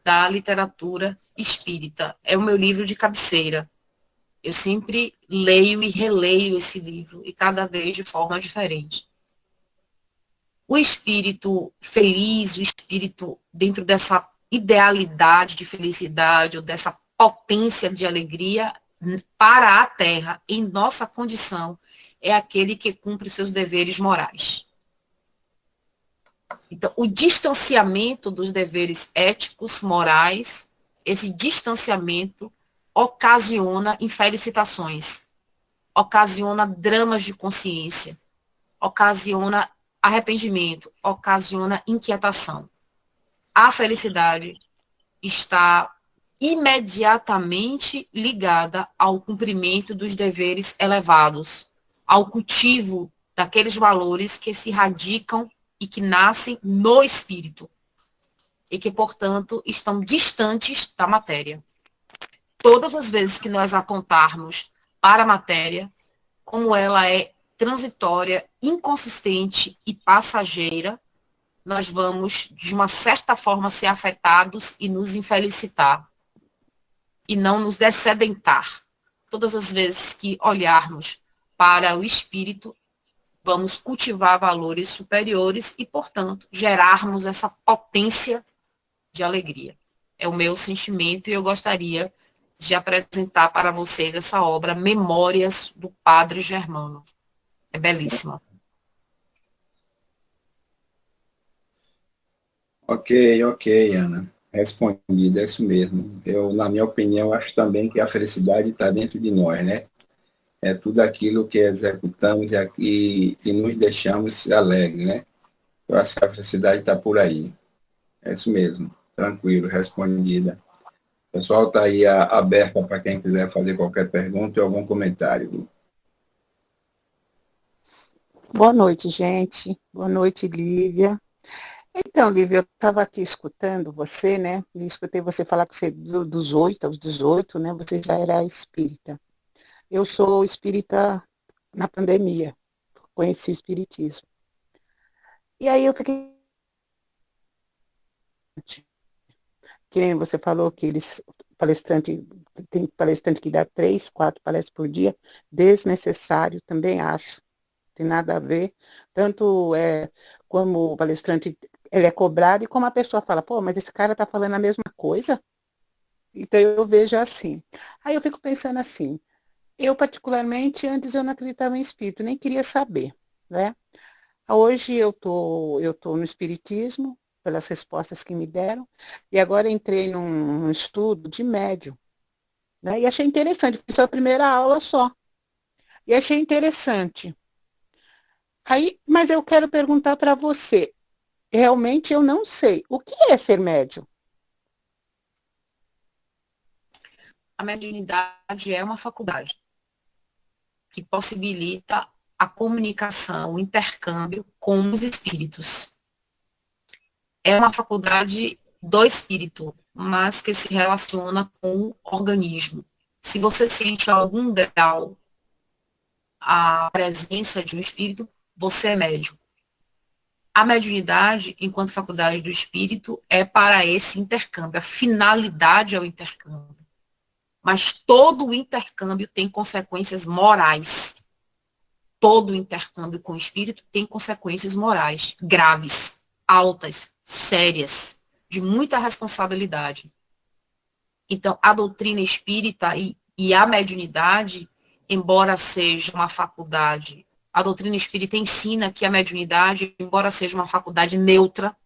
da literatura espírita. É o meu livro de cabeceira. Eu sempre leio e releio esse livro, e cada vez de forma diferente. O espírito feliz, o espírito dentro dessa idealidade de felicidade, ou dessa potência de alegria para a Terra, em nossa condição, é aquele que cumpre seus deveres morais. Então, o distanciamento dos deveres éticos, morais, esse distanciamento ocasiona infelicitações, ocasiona dramas de consciência, ocasiona arrependimento, ocasiona inquietação. A felicidade está imediatamente ligada ao cumprimento dos deveres elevados, ao cultivo daqueles valores que se radicam e que nascem no espírito, e que, portanto, estão distantes da matéria. Todas as vezes que nós apontarmos para a matéria, como ela é transitória, inconsistente e passageira, nós vamos, de uma certa forma, ser afetados e nos infelicitar, e não nos descedentar. Todas as vezes que olharmos para o espírito, vamos cultivar valores superiores e, portanto, gerarmos essa potência de alegria. É o meu sentimento e eu gostaria de apresentar para vocês essa obra, Memórias do Padre Germano. É belíssima. Ok, Ana. Respondida, é isso mesmo. Eu, na minha opinião, acho também que a felicidade está dentro de nós, né? É tudo aquilo que executamos e nos deixamos alegres, né? Eu acho que a felicidade está por aí. É isso mesmo. Tranquilo, respondida. O pessoal está aí aberto para quem quiser fazer qualquer pergunta ou algum comentário. Boa noite, gente. Boa noite, Lívia. Então, Lívia, eu estava aqui escutando você, né? E escutei você falar que você, dos 8 aos 18, né? Você já era espírita. Eu sou espírita na pandemia. Conheci o espiritismo. E aí eu fiquei... Que nem você falou que tem palestrante que dá 3, 4 palestras por dia. Desnecessário, também acho. Tem nada a ver. Tanto como o palestrante ele é cobrado, e como a pessoa fala, pô, mas esse cara está falando a mesma coisa? Então eu vejo assim. Aí eu fico pensando assim, eu particularmente, antes eu não acreditava em espírito, nem queria saber, né? Hoje eu tô no espiritismo, pelas respostas que me deram, e agora entrei num estudo de médium, né? E achei interessante, fiz a primeira aula só, e achei interessante. Aí, mas eu quero perguntar para você, realmente eu não sei. O que é ser médium? A mediunidade é uma faculdade que possibilita a comunicação, o intercâmbio com os espíritos. É uma faculdade do espírito, mas que se relaciona com o organismo. Se você sente algum grau a presença de um espírito, você é médium. A mediunidade, enquanto faculdade do espírito, é para esse intercâmbio. A finalidade é o intercâmbio. Mas todo o intercâmbio tem consequências morais. Todo o intercâmbio com o espírito tem consequências morais graves, altas, sérias, de muita responsabilidade. Então, a doutrina espírita e a mediunidade, embora seja uma faculdade, a doutrina espírita ensina que a mediunidade, embora seja uma faculdade neutra,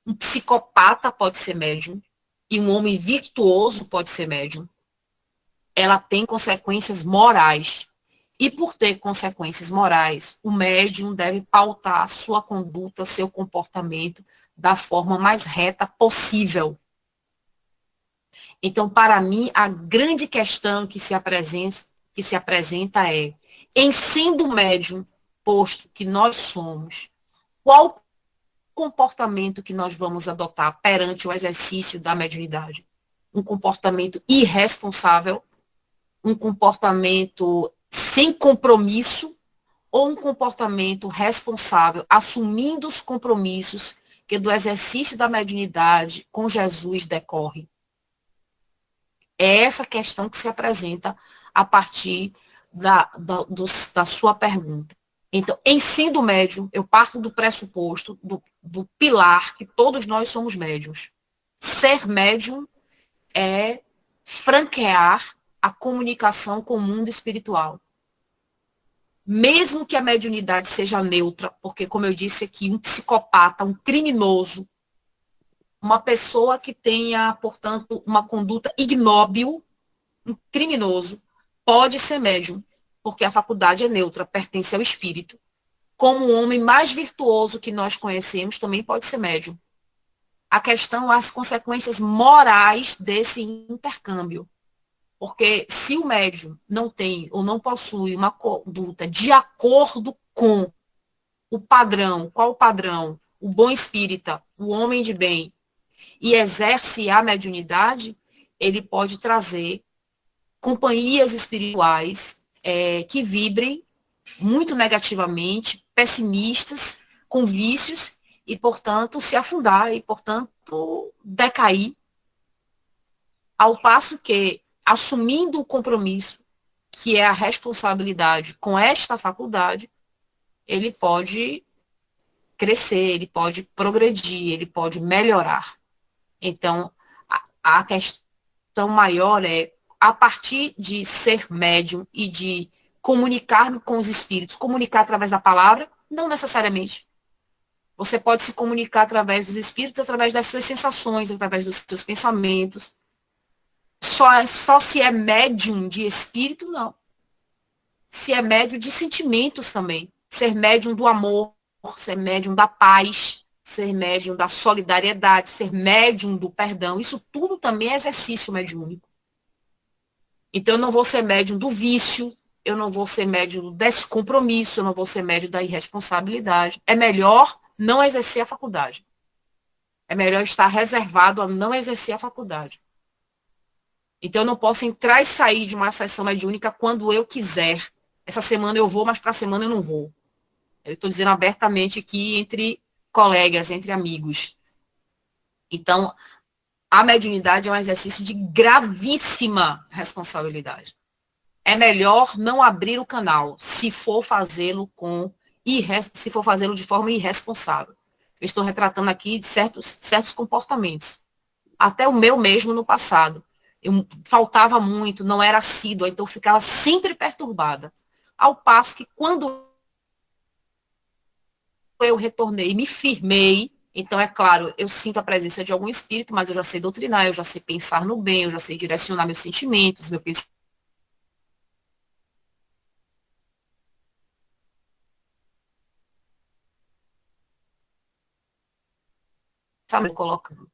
um psicopata pode ser médium e um homem virtuoso pode ser médium. Ela tem consequências morais. E por ter consequências morais, o médium deve pautar sua conduta, seu comportamento da forma mais reta possível. Então, para mim, a grande questão que se apresenta é, em sendo médium, posto que nós somos, qual comportamento que nós vamos adotar perante o exercício da mediunidade? Um comportamento irresponsável, um comportamento sem compromisso, ou um comportamento responsável, assumindo os compromissos que do exercício da mediunidade com Jesus decorre? É essa questão que se apresenta a partir da sua pergunta. Então, em sendo médium, eu parto do pressuposto, do pilar, que todos nós somos médiums. Ser médium é franquear a comunicação com o mundo espiritual. mesmo que a mediunidade seja neutra, porque, como eu disse aqui, um psicopata, um criminoso, uma pessoa que tenha, portanto, uma conduta ignóbil, um criminoso, pode ser médium, porque a faculdade é neutra, pertence ao espírito. Como o homem mais virtuoso que nós conhecemos também pode ser médium. A questão é as consequências morais desse intercâmbio. Porque se o médium não tem ou não possui uma conduta de acordo com o padrão, qual o padrão? O bom espírita, o homem de bem, e exerce a mediunidade, ele pode trazer companhias espirituais que vibrem muito negativamente, pessimistas, com vícios, e, portanto, se afundar, e, portanto, decair, ao passo que, assumindo o compromisso, que é a responsabilidade com esta faculdade, ele pode crescer, ele pode progredir, ele pode melhorar. Então, a questão maior é, a partir de ser médium e de comunicar com os espíritos, comunicar através da palavra, não necessariamente. Você pode se comunicar através dos espíritos, através das suas sensações, através dos seus pensamentos. Só se é médium de espírito, não. Se é médium de sentimentos também. Ser médium do amor, ser médium da paz, ser médium da solidariedade, ser médium do perdão. Isso tudo também é exercício mediúnico. Então, eu não vou ser médium do vício, eu não vou ser médium do descompromisso, eu não vou ser médium da irresponsabilidade. É melhor não exercer a faculdade. É melhor estar reservado a não exercer a faculdade. Então, eu não posso entrar e sair de uma sessão mediúnica quando eu quiser. Essa semana eu vou, mas para a semana eu não vou. Eu estou dizendo abertamente aqui entre colegas, entre amigos. Então, a mediunidade é um exercício de gravíssima responsabilidade. É melhor não abrir o canal, se for fazê-lo se for fazê-lo de forma irresponsável. Eu estou retratando aqui de certos comportamentos. Até o meu mesmo no passado. Eu faltava muito, não era assídua, então eu ficava sempre perturbada. Ao passo que quando eu retornei, me firmei, então é claro, eu sinto a presença de algum espírito, mas eu já sei doutrinar, eu já sei pensar no bem, eu já sei direcionar meus sentimentos, meu pensamento colocando.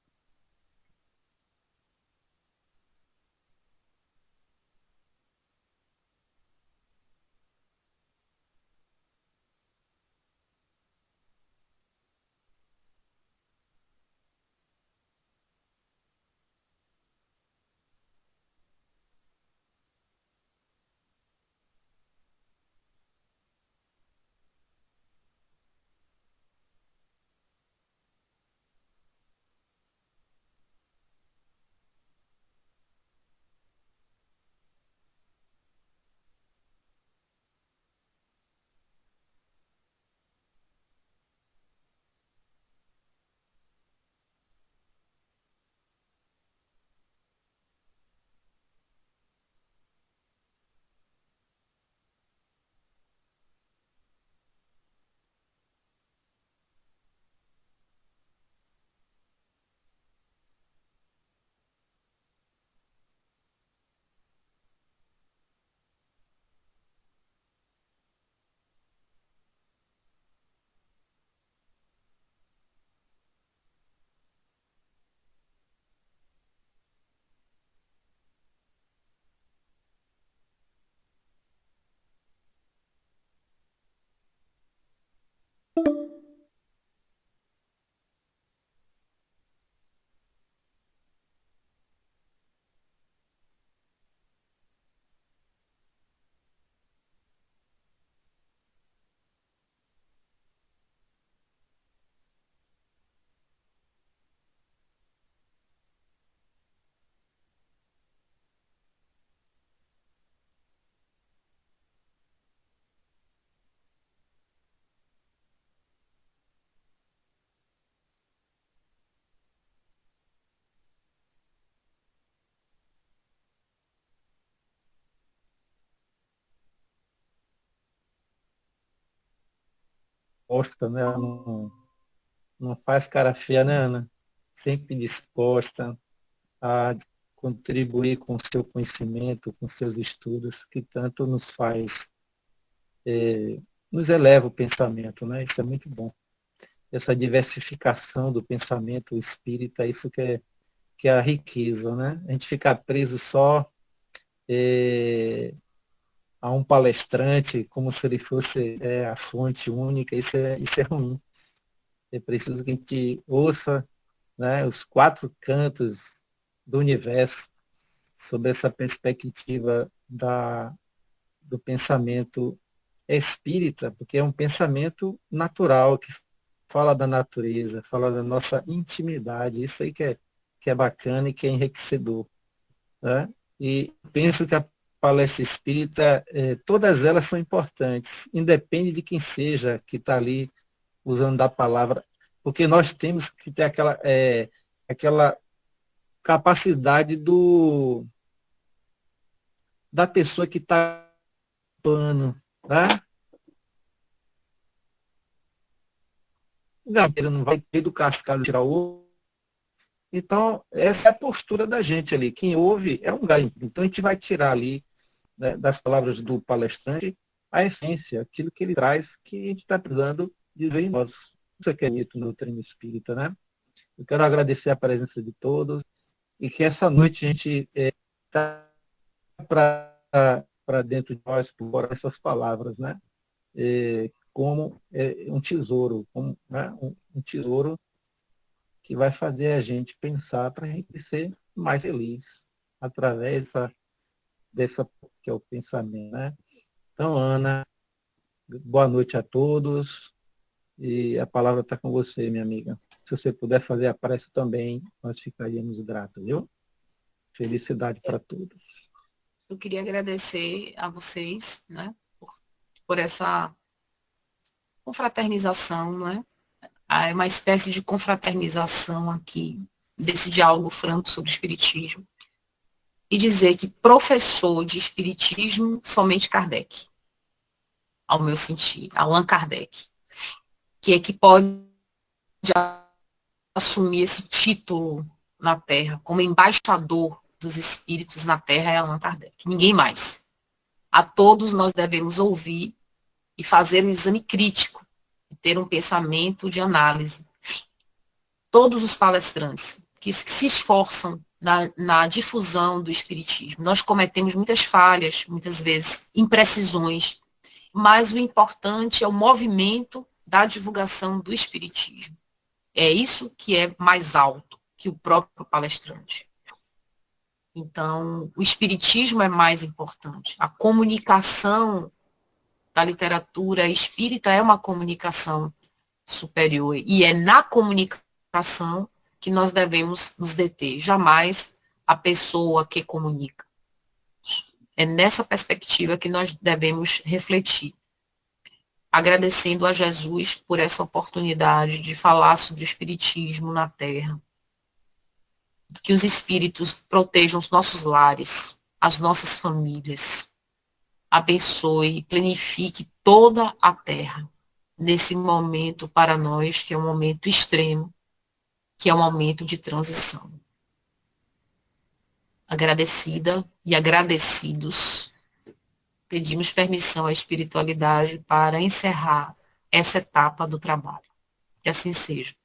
disposta, né? Ela não faz cara feia, né, Ana? Sempre disposta a contribuir com o seu conhecimento, com seus estudos, que tanto nos faz, nos eleva o pensamento, né? Isso é muito bom. Essa diversificação do pensamento espírita, isso que é a riqueza, né? A gente ficar preso só a um palestrante, como se ele fosse a fonte única, isso é ruim. É preciso que a gente ouça, né, os 4 cantos do universo sob essa perspectiva do pensamento espírita, porque é um pensamento natural, que fala da natureza, fala da nossa intimidade, isso aí que é bacana e que é enriquecedor. Né? E penso que a palestra espírita, todas elas são importantes, independe de quem seja que está ali usando da palavra, porque nós temos que ter aquela capacidade da pessoa que está pano, tá? O gameiro não vai ter do cascalho tirar o ovo. Então, essa é a postura da gente ali. Quem ouve é um garimpo. Então, a gente vai tirar ali, né, das palavras do palestrante, a essência, aquilo que ele traz, que a gente está precisando de ver em nós. Isso é que é bonito no treino espírita, né? Eu quero agradecer a presença de todos e que essa noite a gente está para dentro de nós, por essas palavras, né? Como um tesouro, né? um tesouro que vai fazer a gente pensar para a gente ser mais feliz através dessa que é o pensamento, né? Então, Ana, boa noite a todos e a palavra está com você, minha amiga. Se você puder fazer a prece também, nós ficaríamos gratos, viu? Felicidade para todos. Eu queria agradecer a vocês, né, por essa confraternização, né? É uma espécie de confraternização aqui, desse diálogo franco sobre o Espiritismo. E dizer que professor de Espiritismo, somente Kardec, ao meu sentir, Allan Kardec, que pode assumir esse título na Terra, como embaixador dos espíritos na Terra, é Allan Kardec, ninguém mais. A todos nós devemos ouvir e fazer um exame crítico, ter um pensamento de análise. Todos os palestrantes que se esforçam na difusão do Espiritismo, nós cometemos muitas falhas, muitas vezes imprecisões, mas o importante é o movimento da divulgação do Espiritismo. É isso que é mais alto que o próprio palestrante. Então, o Espiritismo é mais importante. A comunicação da literatura espírita é uma comunicação superior. E é na comunicação que nós devemos nos deter. Jamais a pessoa que comunica. É nessa perspectiva que nós devemos refletir. Agradecendo a Jesus por essa oportunidade de falar sobre o Espiritismo na Terra. Que os Espíritos protejam os nossos lares, as nossas famílias. Abençoe e planifique toda a Terra nesse momento para nós, que é um momento extremo, que é um momento de transição. Agradecida e agradecidos, pedimos permissão à espiritualidade para encerrar essa etapa do trabalho. Que assim seja.